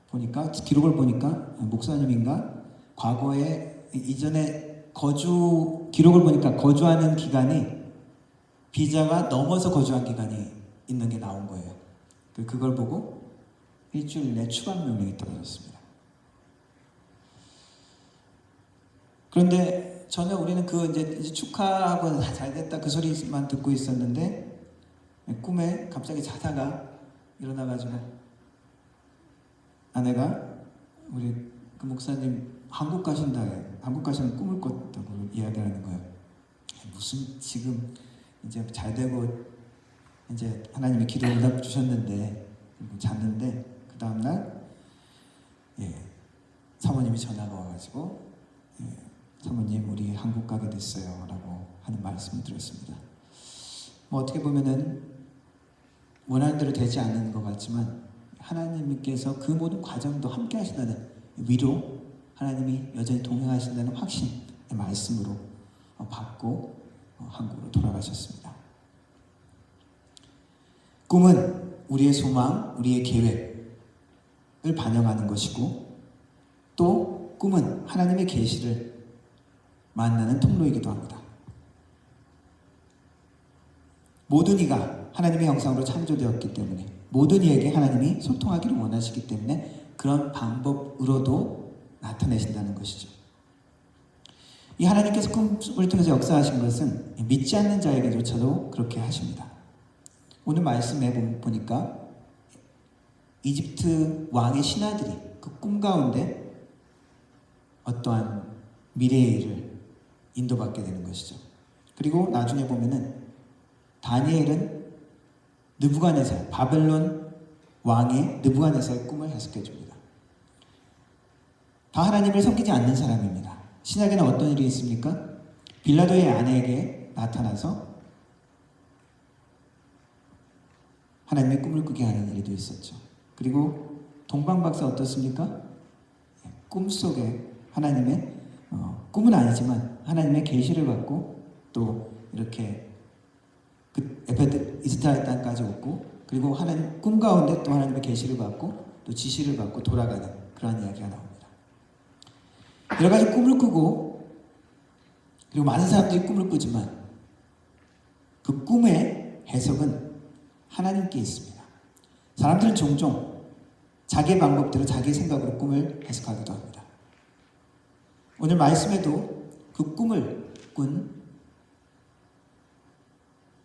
보니까 기록을 보니까 목사님인가 과거에 이전에 기록을 보니까 거주하는 기간이 비자가 넘어서 거주한 기간이 있는 게 나온 거예요. 그걸 보고 일주일 내 추방 명령이 떨어졌습니다. 그런데 전혀 우리는 이제 축하하고 잘 됐다 그 소리만 듣고 있었는데 꿈에 갑자기 자다가 일어나가지고 아내가 우리 그 목사님 한국 가시는 꿈을 꿨다고 이야기하는 거예요. 무슨 지금 이제 잘 되고 이제 하나님이 기도 응답 주셨는데 잤는데 그 다음날 사모님이 전화가 와가지고 사모님 우리 한국 가게 됐어요 라고 하는 말씀을 들었습니다. 어떻게 보면은 원하는 대로 되지 않는 것 같지만 하나님께서 그 모든 과정도 함께 하신다는 위로, 하나님이 여전히 동행하신다는 확신의 말씀으로 받고 한국으로 돌아가셨습니다. 꿈은 우리의 소망, 우리의 계획을 반영하는 것이고 또 꿈은 하나님의 계시를 만나는 통로이기도 합니다. 모든 이가 하나님의 형상으로 창조되었기 때문에 모든 이에게 하나님이 소통하기를 원하시기 때문에 그런 방법으로도 나타내신다는 것이죠. 이 하나님께서 꿈을 통해서 역사하신 것은 믿지 않는 자에게조차도 그렇게 하십니다. 오늘 말씀에 보니까 이집트 왕의 신하들이 그 꿈 가운데 어떠한 미래의 일을 인도받게 되는 것이죠. 그리고 나중에 보면은 다니엘은 느부갓네살, 바벨론 왕의 느부갓네살의 꿈을 해석해 줍니다. 다 하나님을 섬기지 않는 사람입니다. 신약에는 어떤 일이 있습니까? 빌라도의 아내에게 나타나서 하나님의 꿈을 꾸게 하는 일도 있었죠. 그리고 동방박사 어떻습니까? 꿈속에 하나님의 꿈은 아니지만 하나님의 계시를 받고 또 이렇게 이스라엘 땅까지 오고 그리고 하나님 꿈 가운데 또 하나님의 계시를 받고 또 지시를 받고 돌아가는 그러한 이야기가 나옵니다. 여러 가지 꿈을 꾸고 그리고 많은 사람들이 꿈을 꾸지만 그 꿈의 해석은 하나님께 있습니다. 사람들은 종종 자기의 방법대로 자기의 생각으로 꿈을 해석하기도 합니다. 오늘 말씀에도 그 꿈을 꾼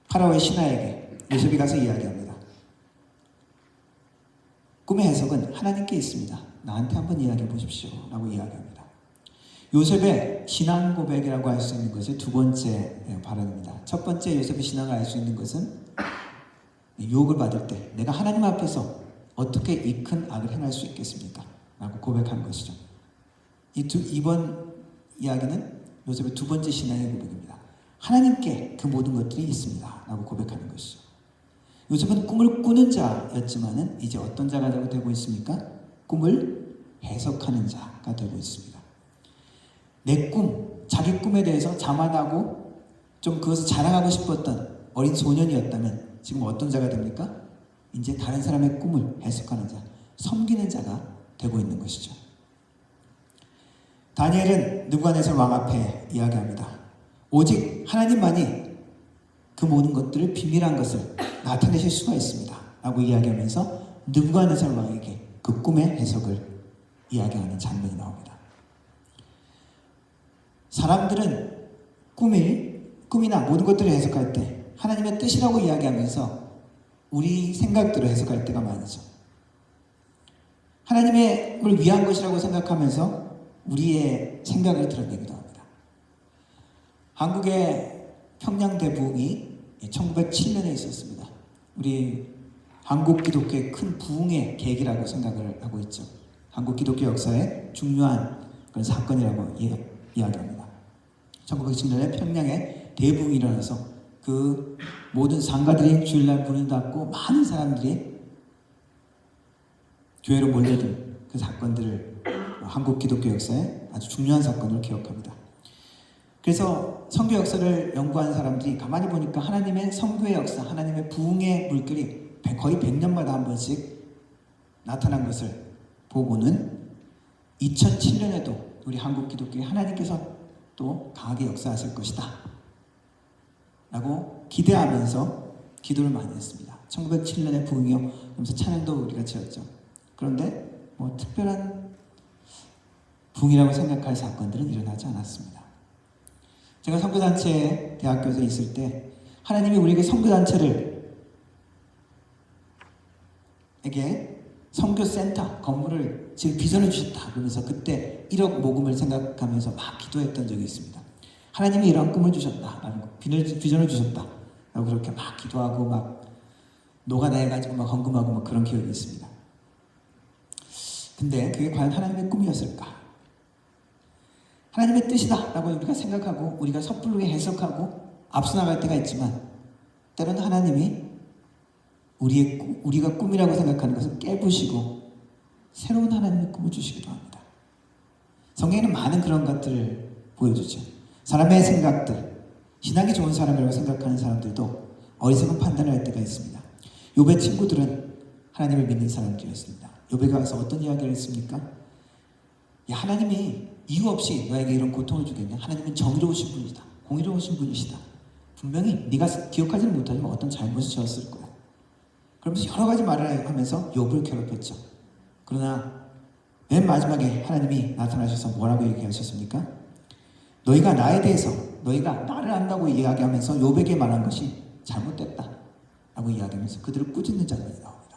파라오의 신하에게 요셉이 가서 이야기합니다. 꿈의 해석은 하나님께 있습니다. 나한테 한번 이야기해 보십시오 라고 이야기합니다. 요셉의 신앙 고백이라고 할 수 있는 것이 두 번째 발언입니다. 첫 번째 요셉의 신앙을 알 수 있는 것은 유혹을 받을 때 내가 하나님 앞에서 어떻게 이 큰 악을 행할 수 있겠습니까? 라고 고백하는 것이죠. 이번 이야기는 요셉의 두 번째 신앙의 고백입니다. 하나님께 그 모든 것들이 있습니다 라고 고백하는 것이죠. 요셉은 꿈을 꾸는 자였지만은 이제 어떤 자가 되고 있습니까? 꿈을 해석하는 자가 되고 있습니다. 내 꿈, 자기 꿈에 대해서 자만하고 좀 그것을 자랑하고 싶었던 어린 소년이었다면 지금 어떤 자가 됩니까? 이제 다른 사람의 꿈을 해석하는 자, 섬기는 자가 되고 있는 것이죠. 다니엘은 느부갓네살 왕 앞에 이야기합니다. 오직 하나님만이 그 모든 것들을 비밀한 것을 나타내실 수가 있습니다 라고 이야기하면서 느부갓네살 왕에게 그 꿈의 해석을 이야기하는 장면이 나옵니다. 사람들은 꿈이나 모든 것들을 해석할 때 하나님의 뜻이라고 이야기하면서 우리 생각대로 해석할 때가 많죠. 하나님을 위한 것이라고 생각하면서 우리의 생각을 드러내기도 합니다. 한국의 평양대 부흥이 1907년에 있었습니다. 우리 한국 기독교의 큰 부흥의 계기라고 생각을 하고 있죠. 한국 기독교 역사의 중요한 그런 사건이라고 이야기합니다. 1907년에 평양에 대부흥이 일어나서 그 모든 상가들이 주일날 문을 닫고 많은 사람들이 교회로 몰려든 그 사건들을 한국 기독교 역사의 아주 중요한 사건으로 기억합니다. 그래서 선교 역사를 연구한 사람들이 가만히 보니까 하나님의 선교의 역사, 하나님의 부흥의 물결이 거의 100년마다 한 번씩 나타난 것을 보고는 2007년에도 우리 한국 기독교에 하나님께서 또 강하게 역사하실 것이다 라고 기대하면서 기도를 많이 했습니다. 1907년에 부흥이요 그러면서 찬양도 우리가 지었죠. 그런데 뭐 특별한 부흥이라고 생각할 사건들은 일어나지 않았습니다. 제가 선교단체 대학교에서 있을 때 하나님이 우리에게 선교단체에게 선교센터 건물을 지금 비전을 주셨다 그러면서 그때 1억 모금을 생각하면서 막 기도했던 적이 있습니다. 하나님이 이런 꿈을 주셨다 라는 거, 비전을 주셨다 라고 그렇게 막 기도하고 막 녹아내가지고 막 헌금하고 막 그런 기억이 있습니다. 근데 그게 과연 하나님의 꿈이었을까? 하나님의 뜻이다 라고 우리가 생각하고 우리가 섣부르게 해석하고 앞서 나갈 때가 있지만 때로는 하나님이 우리가 꿈이라고 생각하는 것을 깨부시고 새로운 하나님의 꿈을 주시기도 합니다. 성경에는 많은 그런 것들을 보여주죠. 사람의 생각들, 신앙이 좋은 사람이라고 생각하는 사람들도 어리석은 판단을 할 때가 있습니다. 욥의 친구들은 하나님을 믿는 사람들이었습니다. 욥에게 와서 어떤 이야기를 했습니까? 야, 하나님이 이유 없이 너에게 이런 고통을 주겠냐? 하나님은 정의로우신 분이다. 공의로우신 분이시다. 분명히 네가 기억하지는 못하지만 어떤 잘못을 지었을 거야. 그러면서 여러 가지 말을 하면서 욥을 괴롭혔죠. 그러나 맨 마지막에 하나님이 나타나셔서 뭐라고 얘기하셨습니까? 너희가 나에 대해서 너희가 나를 안다고 이야기하면서 욥에게 말한 것이 잘못됐다 라고 이야기하면서 그들을 꾸짖는 장면이 나옵니다.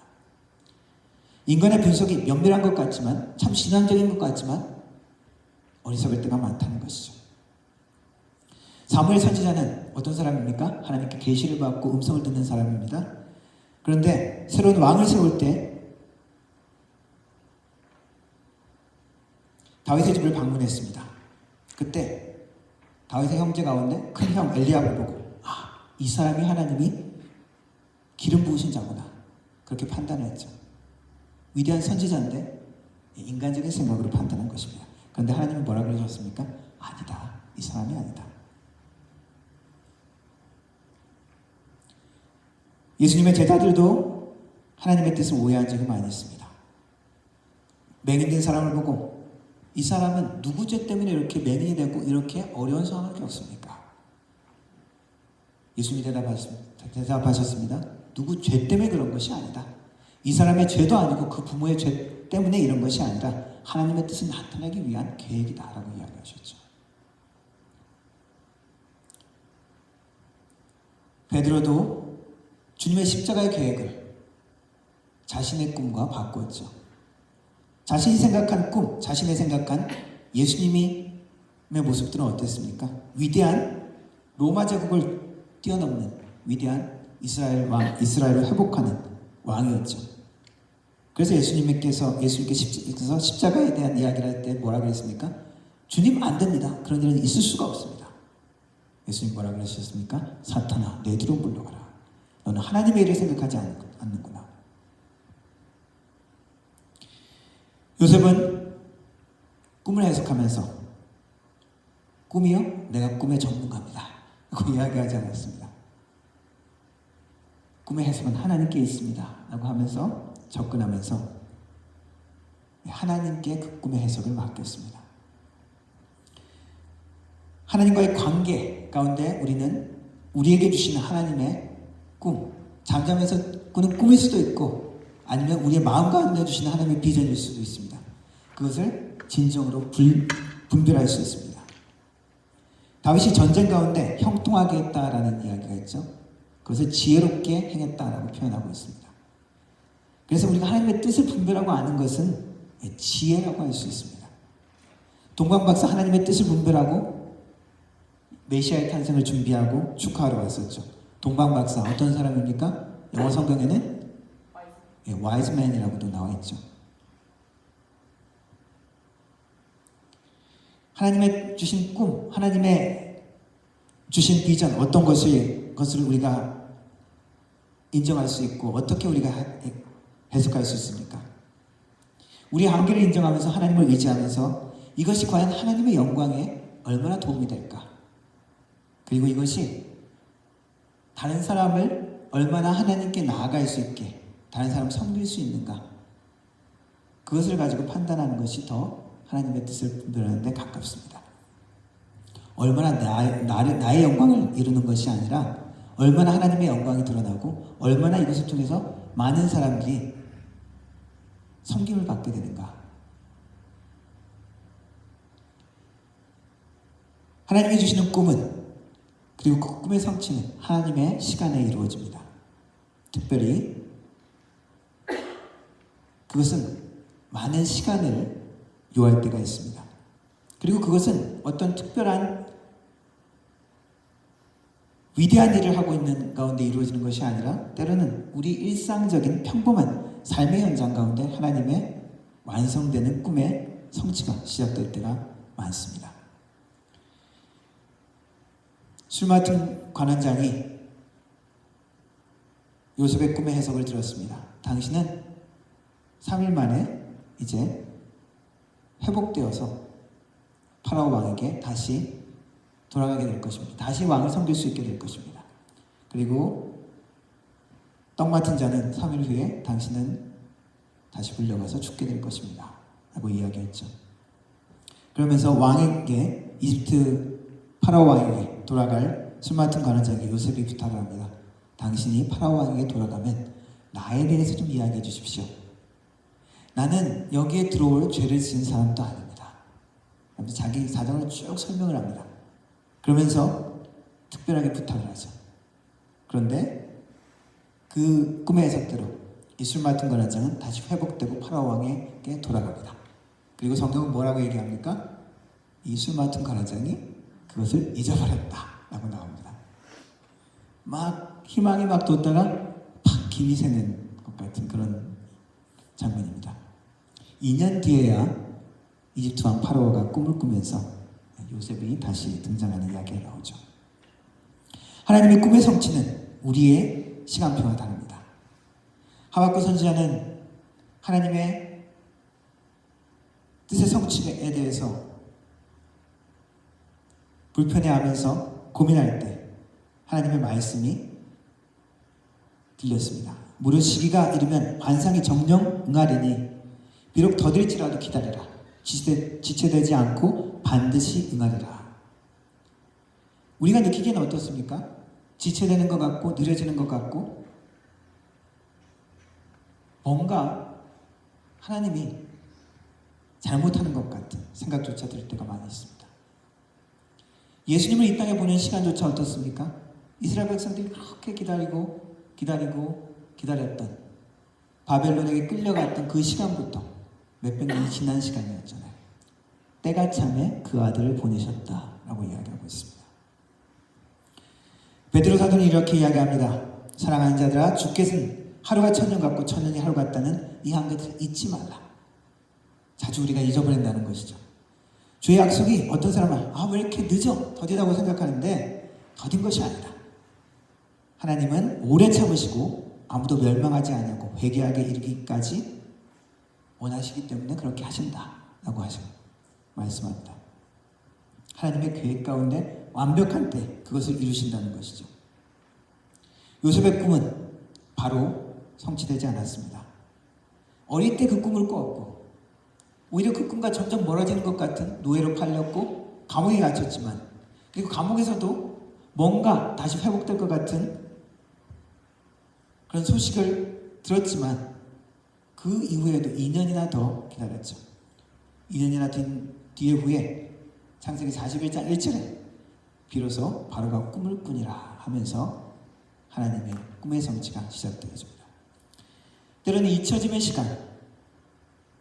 인간의 분석이 면밀한 것 같지만 참 신앙적인 것 같지만 어리석을 때가 많다는 것이죠. 사무엘 선지자는 어떤 사람입니까? 하나님께 계시를 받고 음성을 듣는 사람입니다. 그런데 새로운 왕을 세울 때 다윗의 집을 방문했습니다. 그때 다윗의 형제 가운데 큰 형 엘리압을 보고 이 사람이 하나님이 기름 부으신 자구나 그렇게 판단을 했죠. 위대한 선지자인데 인간적인 생각으로 판단한 것입니다. 그런데 하나님은 뭐라 그러셨습니까? 아니다. 이 사람이 아니다. 예수님의 제자들도 하나님의 뜻을 오해한 적이 많이 있습니다. 맹인 된 사람을 보고 이 사람은 누구 죄 때문에 이렇게 맹인이 되고 이렇게 어려운 상황을 겪습니까? 예수님이 대답하셨습니다. 누구 죄 때문에 그런 것이 아니다. 이 사람의 죄도 아니고 그 부모의 죄 때문에 이런 것이 아니라 하나님의 뜻을 나타내기 위한 계획이다라고 이야기하셨죠. 베드로도 주님의 십자가의 계획을 자신의 꿈과 바꿨죠. 자신이 생각한 꿈, 자신의 생각한 예수님의 모습들은 어땠습니까? 위대한 로마 제국을 뛰어넘는 위대한 이스라엘을 회복하는 왕이었죠. 그래서 예수님께 십자가에 대한 이야기를 할 때 뭐라 그랬습니까? 주님 안 됩니다. 그런 일은 있을 수가 없습니다. 예수님 뭐라 그러셨습니까? 사탄아, 내 뒤로 물러가라. 너는 하나님의 일을 생각하지 않는구나. 요셉은 꿈을 해석하면서 꿈이요? 내가 꿈의 전문가입니다. 라고 이야기하지 않았습니다. 꿈의 해석은 하나님께 있습니다. 라고 하면서 접근하면서 하나님께 그 꿈의 해석을 맡겼습니다. 하나님과의 관계 가운데 우리는 우리에게 주시는 하나님의 꿈, 잠자면서 꾸는 꿈일 수도 있고 아니면 우리의 마음 가운데 주시는 하나님의 비전일 수도 있습니다. 그것을 진정으로 분별할 수 있습니다. 다윗이 전쟁 가운데 형통하게 했다라는 이야기가 있죠. 그것을 지혜롭게 행했다라고 표현하고 있습니다. 그래서 우리가 하나님의 뜻을 분별하고 아는 것은 지혜라고 할 수 있습니다. 동방박사 하나님의 뜻을 분별하고 메시아의 탄생을 준비하고 축하하러 왔었죠. 동방박사 어떤 사람입니까? 영어 성경에는 wise man이라고도 나와 있죠. 하나님의 주신 꿈, 하나님의 주신 비전, 어떤 것을 우리가 인정할 수 있고 어떻게 우리가 해석할 수 있습니까? 우리의 한계를 인정하면서 하나님을 의지하면서 이것이 과연 하나님의 영광에 얼마나 도움이 될까? 그리고 이것이 다른 사람을 얼마나 하나님께 나아갈 수 있게 다른 사람을 섬길 수 있는가? 그것을 가지고 판단하는 것이 더 하나님의 뜻을 분별하는 데 가깝습니다. 얼마나 나의 영광을 이루는 것이 아니라 얼마나 하나님의 영광이 드러나고 얼마나 이것을 통해서 많은 사람들이 섬김을 받게 되는가. 하나님이 주시는 꿈은 그리고 그 꿈의 성취는 하나님의 시간에 이루어집니다. 특별히 그것은 많은 시간을 요할 때가 있습니다. 그리고 그것은 어떤 특별한 위대한 일을 하고 있는 가운데 이루어지는 것이 아니라 때로는 우리 일상적인 평범한 삶의 현장 가운데 하나님의 완성되는 꿈의 성취가 시작될 때가 많습니다. 술 맡은 관원장이 요셉의 꿈의 해석을 들었습니다. 당신은 3일 만에 이제 회복되어서 파라오 왕에게 다시 돌아가게 될 것입니다. 다시 왕을 섬길 수 있게 될 것입니다. 그리고 떡 맡은 자는 3일 후에 당신은 다시 불려가서 죽게 될 것입니다. 라고 이야기했죠. 그러면서 왕에게 이집트 파라오 왕에게 돌아갈 술 맡은 관원장에게 요셉이 부탁을 합니다. 당신이 파라오 왕에게 돌아가면 나에 대해서 좀 이야기해 주십시오. 나는 여기에 들어올 죄를 지은 사람도 아닙니다. 그래서 자기 사정을 쭉 설명을 합니다. 그러면서 특별하게 부탁을 하죠. 그런데 그 꿈의 해석대로 이 술 맡은 관원장은 다시 회복되고 파라오 왕에게 돌아갑니다. 그리고 성경은 뭐라고 얘기합니까? 이 술 맡은 관원장이 그것을 잊어버렸다 라고 나옵니다. 막 희망이 막 돋다가 팍 김이 새는 것 같은 그런 장면입니다. 2년 뒤에야 이집트 왕 파라오가 꿈을 꾸면서 요셉이 다시 등장하는 이야기가 나오죠. 하나님의 꿈의 성취는 우리의 시간표와 다릅니다. 하박국 선지자는 하나님의 뜻의 성취에 대해서 불편해하면서 고민할 때 하나님의 말씀이 들렸습니다. 무릇 시기가 이르면 환상이 정령 응하리니 비록 더딜지라도 기다리라. 지체되지 않고 반드시 응하리라. 우리가 느끼기에는 어떻습니까? 지체되는 것 같고 느려지는 것 같고 뭔가 하나님이 잘못하는 것 같은 생각조차 들 때가 많이 있습니다. 예수님을 이 땅에 보낸 시간조차 어떻습니까? 이스라엘 백성들이 그렇게 기다렸던 바벨론에게 끌려갔던 그 시간부터 몇백 년이 지난 시간이었잖아요. 때가 참에 그 아들을 보내셨다라고 이야기하고 있습니다. 베드로 사도는 이렇게 이야기합니다. 사랑하는 자들아, 주께서는 하루가 천년 같고 천년이 하루 같다는 이 한 것을 잊지 말라. 자주 우리가 잊어버린다는 것이죠. 주의 약속이 어떤 사람은 왜 이렇게 늦어? 더디다고 생각하는데 더딘 것이 아니다. 하나님은 오래 참으시고 아무도 멸망하지 않냐고 회개하게 이르기까지 원하시기 때문에 그렇게 하신다라고 말씀합니다. 하나님의 계획 가운데 완벽한 때 그것을 이루신다는 것이죠. 요셉의 꿈은 바로 성취되지 않았습니다. 어릴 때 그 꿈을 꾸었고 오히려 그 꿈과 점점 멀어지는 것 같은 노예로 팔렸고 감옥에 갇혔지만, 그리고 감옥에서도 뭔가 다시 회복될 것 같은 그런 소식을 들었지만 그 이후에도 2년이나 더 기다렸죠. 2년이나 뒤에 후에 창세기 41장 1절에 비로소 바로가 꿈을 꾸니라 하면서 하나님의 꿈의 성취가 시작되어집니다. 때로는 잊혀짐의 시간,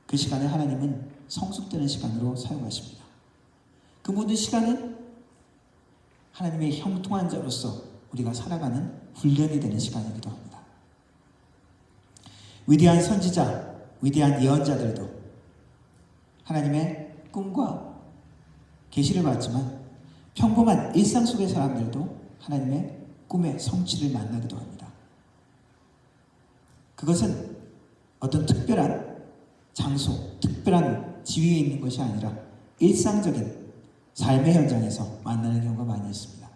그 시간에 하나님은 성숙되는 시간으로 사용하십니다. 그 모든 시간은 하나님의 형통한 자로서 우리가 살아가는 훈련이 되는 시간이기도 합니다. 위대한 선지자, 위대한 예언자들도 하나님의 꿈과 계시를 받지만 평범한 일상 속의 사람들도 하나님의 꿈의 성취를 만나기도 합니다. 그것은 어떤 특별한 장소, 특별한 지위에 있는 것이 아니라 일상적인 삶의 현장에서 만나는 경우가 많이 있습니다.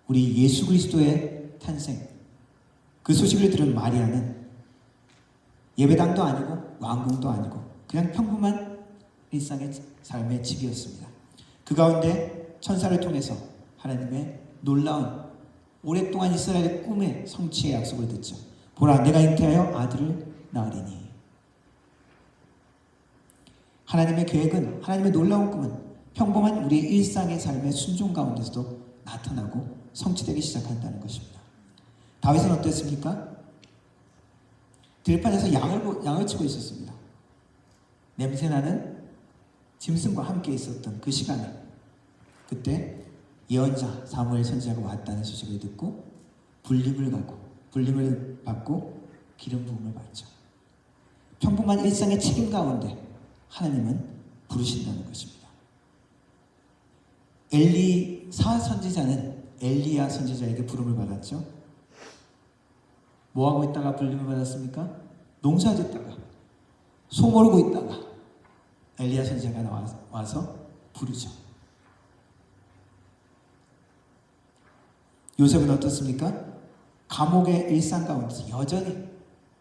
우리 예수 그리스도의 탄생, 그 소식을 들은 마리아는 예배당도 아니고 왕궁도 아니고 그냥 평범한 일상의 삶의 집이었습니다. 그 가운데 천사를 통해서 하나님의 놀라운 오랫동안 이스라엘의 꿈의 성취의 약속을 듣죠. 보라, 내가 잉태하여 아들을 낳으리니. 하나님의 계획은, 하나님의 놀라운 꿈은 평범한 우리의 일상의 삶의 순종 가운데서도 나타나고 성취되기 시작한다는 것입니다. 다윗은 어땠습니까? 들판에서 양을 치고 있었습니다. 냄새나는 짐승과 함께 있었던 그 시간에, 그때 예언자 사무엘 선지자가 왔다는 소식을 듣고 불림을 받고 기름 부음을 받죠. 평범한 일상의 책임 가운데 하나님은 부르신다는 것입니다. 엘리사 선지자는 엘리야 선지자에게 부름을 받았죠. 뭐하고 있다가 불림을 받았습니까? 농사 짓다가, 소 몰고 있다가 엘리야 선지자가 와서 부르죠. 요셉은 어떻습니까? 감옥의 일상 가운데서 여전히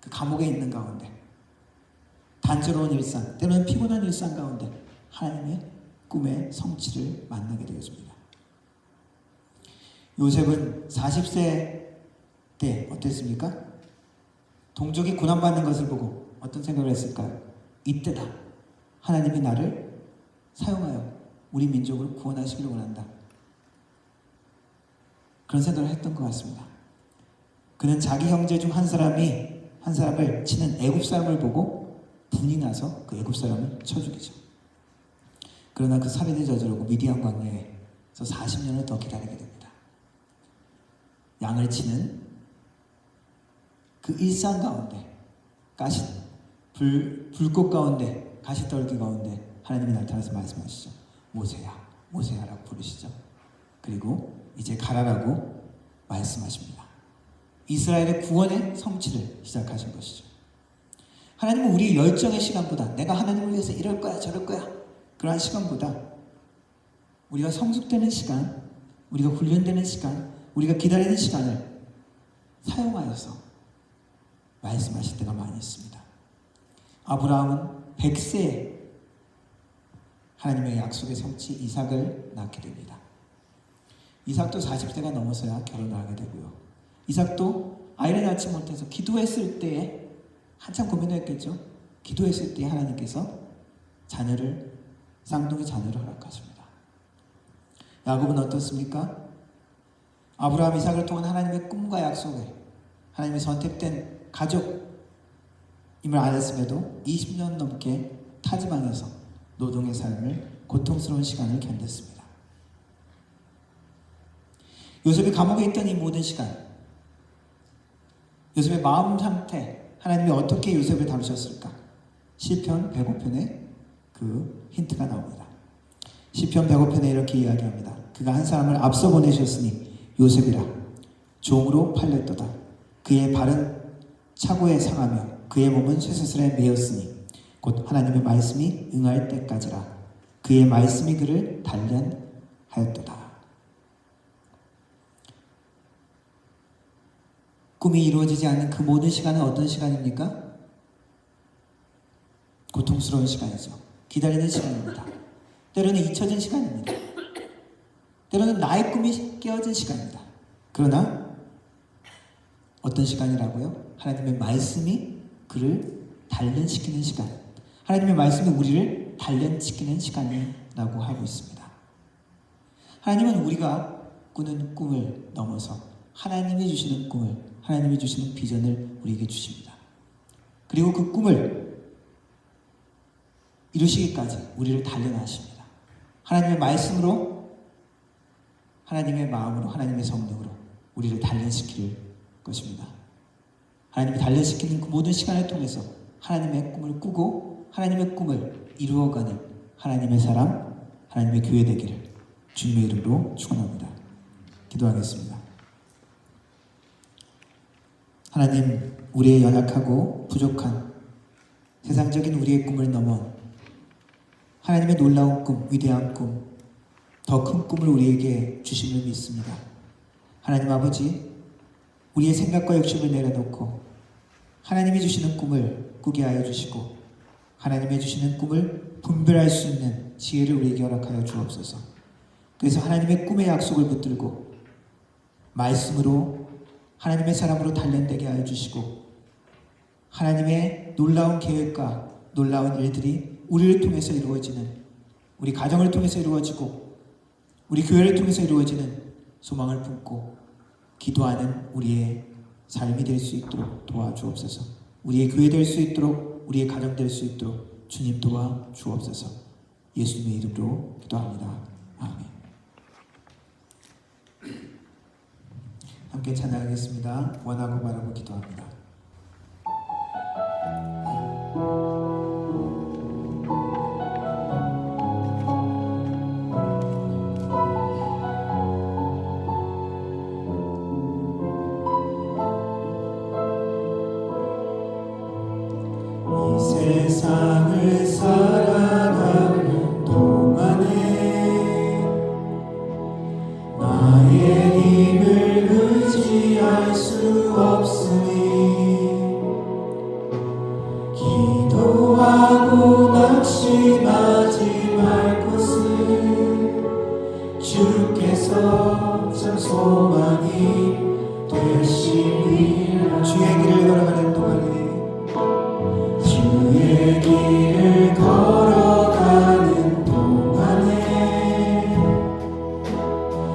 그 감옥에 있는 가운데 단조로운 일상, 때로는 피곤한 일상 가운데 하나님의 꿈의 성취를 만나게 되었습니다. 요셉은 40세 때 어땠습니까? 동족이 고난받는 것을 보고 어떤 생각을 했을까요? 이때다. 하나님이 나를 사용하여 우리 민족을 구원하시기를 원한다. 그런 생각을 했던 것 같습니다. 그는 자기 형제 중 한 사람을 치는 애굽 사람을 보고 분이 나서 그 애굽 사람을 쳐 죽이죠. 그러나 그 살인을 저지르고 미디안 광야에서 40년을 더 기다리게 됩니다. 양을 치는 그 일상 가운데, 불꽃 가운데, 가시떨기 가운데 하나님이 나타나서 말씀하시죠. 모세야, 모세야라고 부르시죠. 그리고 이제 가라라고 말씀하십니다. 이스라엘의 구원의 성취를 시작하신 것이죠. 하나님은 우리 열정의 시간보다, 내가 하나님을 위해서 이럴 거야 저럴 거야 그러한 시간보다 우리가 성숙되는 시간, 우리가 훈련되는 시간, 우리가 기다리는 시간을 사용하여서 말씀하실 때가 많이 있습니다. 아브라함은 100세에 하나님의 약속의 성취 이삭을 낳게 됩니다. 이삭도 40세가 넘어서야 결혼을 하게 되고요. 이삭도 아이를 낳지 못해서 기도했을 때에 한참 고민했겠죠. 기도했을 때 하나님께서 쌍둥이 자녀를 허락하십니다. 야곱은 어떻습니까? 아브라함, 이삭을 통한 하나님의 꿈과 약속에 하나님의 선택된 가족임을 알았음에도 20년 넘게 타지방에서 노동의 삶을, 고통스러운 시간을 견뎠습니다. 요셉이 감옥에 있던 이 모든 시간, 요셉의 마음 상태, 하나님이 어떻게 요셉을 다루셨을까? 시편 105편에 그 힌트가 나옵니다. 시편 105편에 이렇게 이야기합니다. 그가 한 사람을 앞서 보내셨으니 요셉이라 종으로 팔렸도다. 그의 발은 차고에 상하며 그의 몸은 쇠사슬에 매였으니 곧 하나님의 말씀이 응할 때까지라. 그의 말씀이 그를 단련하였도다. 꿈이 이루어지지 않는 그 모든 시간은 어떤 시간입니까? 고통스러운 시간이죠. 기다리는 시간입니다. 때로는 잊혀진 시간입니다. 때로는 나의 꿈이 깨어진 시간입니다. 그러나 어떤 시간이라고요? 하나님의 말씀이 그를 단련시키는 시간, 하나님의 말씀이 우리를 단련시키는 시간이라고 하고 있습니다. 하나님은 우리가 꾸는 꿈을 넘어서 하나님이 주시는 꿈을, 하나님이 주시는 비전을 우리에게 주십니다. 그리고 그 꿈을 이루시기까지 우리를 단련하십니다. 하나님의 말씀으로, 하나님의 마음으로, 하나님의 성령으로 우리를 단련시킬 것입니다. 하나님이 단련시키는 그 모든 시간을 통해서 하나님의 꿈을 꾸고 하나님의 꿈을 이루어가는 하나님의 사람, 하나님의 교회 되기를 주님의 이름으로 축원합니다. 기도하겠습니다. 하나님, 우리의 연약하고 부족한 세상적인 우리의 꿈을 넘어 하나님의 놀라운 꿈, 위대한 꿈, 더 큰 꿈을 우리에게 주심을 믿습니다. 하나님 아버지, 우리의 생각과 욕심을 내려놓고 하나님이 주시는 꿈을 꾸게 하여 주시고 하나님이 주시는 꿈을 분별할 수 있는 지혜를 우리에게 허락하여 주옵소서. 그래서 하나님의 꿈의 약속을 붙들고 말씀으로 하나님의 사람으로 단련되게 하여 주시고 하나님의 놀라운 계획과 놀라운 일들이 우리를 통해서 이루어지는, 우리 가정을 통해서 이루어지고 우리 교회를 통해서 이루어지는 소망을 품고 기도하는 우리의 삶이 될 수 있도록 도와주옵소서. 우리의 교회 될 수 있도록, 우리의 가정 될 수 있도록 주님 도와주옵소서. 예수님의 이름으로 기도합니다. 아멘. 함께 찬양하겠습니다. 원하고 바라고 기도합니다. 세상을 살아가는 동안에 나의 힘을 의지할 수 없으니 기도하고 낙심하지 말 것을 주께서 참 소망이 되시리라. 주의 길을 걸어가는 동안에 주의 길을 걸어가는 동안에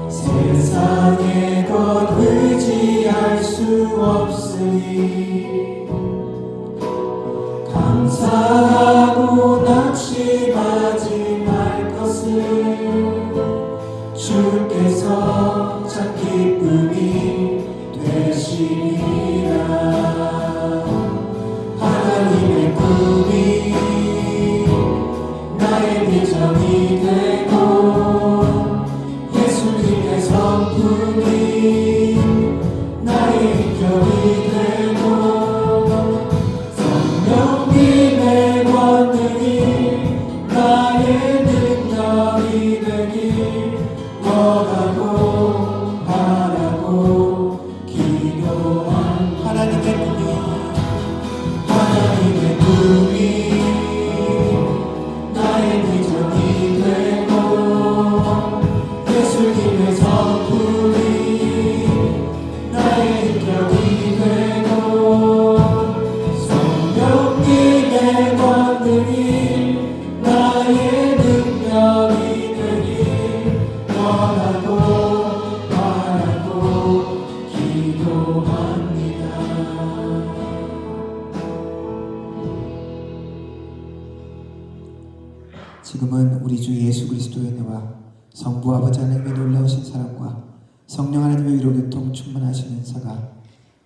세상의 것 의지할 수 없으니 감사하고 낙심하지 말 것을 주께서 참 기쁨이 되시리라. 하나님의 꿈이 성부 아버지 하나님의 놀라우신 사랑과 성령 하나님의 위로 교통 충만하신 은사가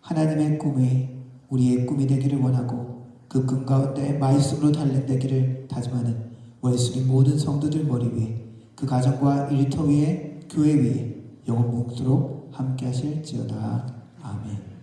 하나님의 꿈이 우리의 꿈이 되기를 원하고 그 꿈 가운데 말씀으로 달린되기를 다짐하는 월수리 모든 성도들 머리 위에 그 가정과 일터 위에 교회 위에 영원 묵도록 함께 하실지어다. 아멘.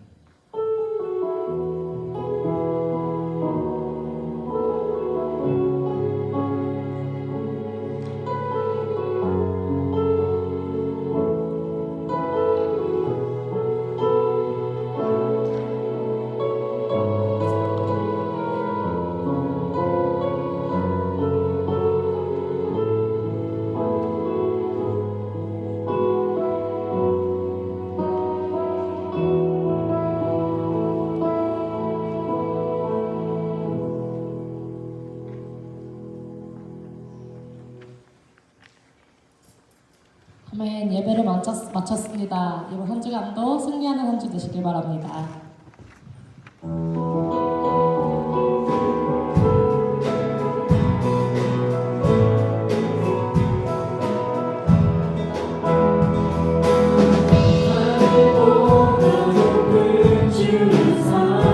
아멘. 예배를 마쳤습니다. 이번 한 주간도 승리하는 한 주 되시길 바랍니다. 주의 사랑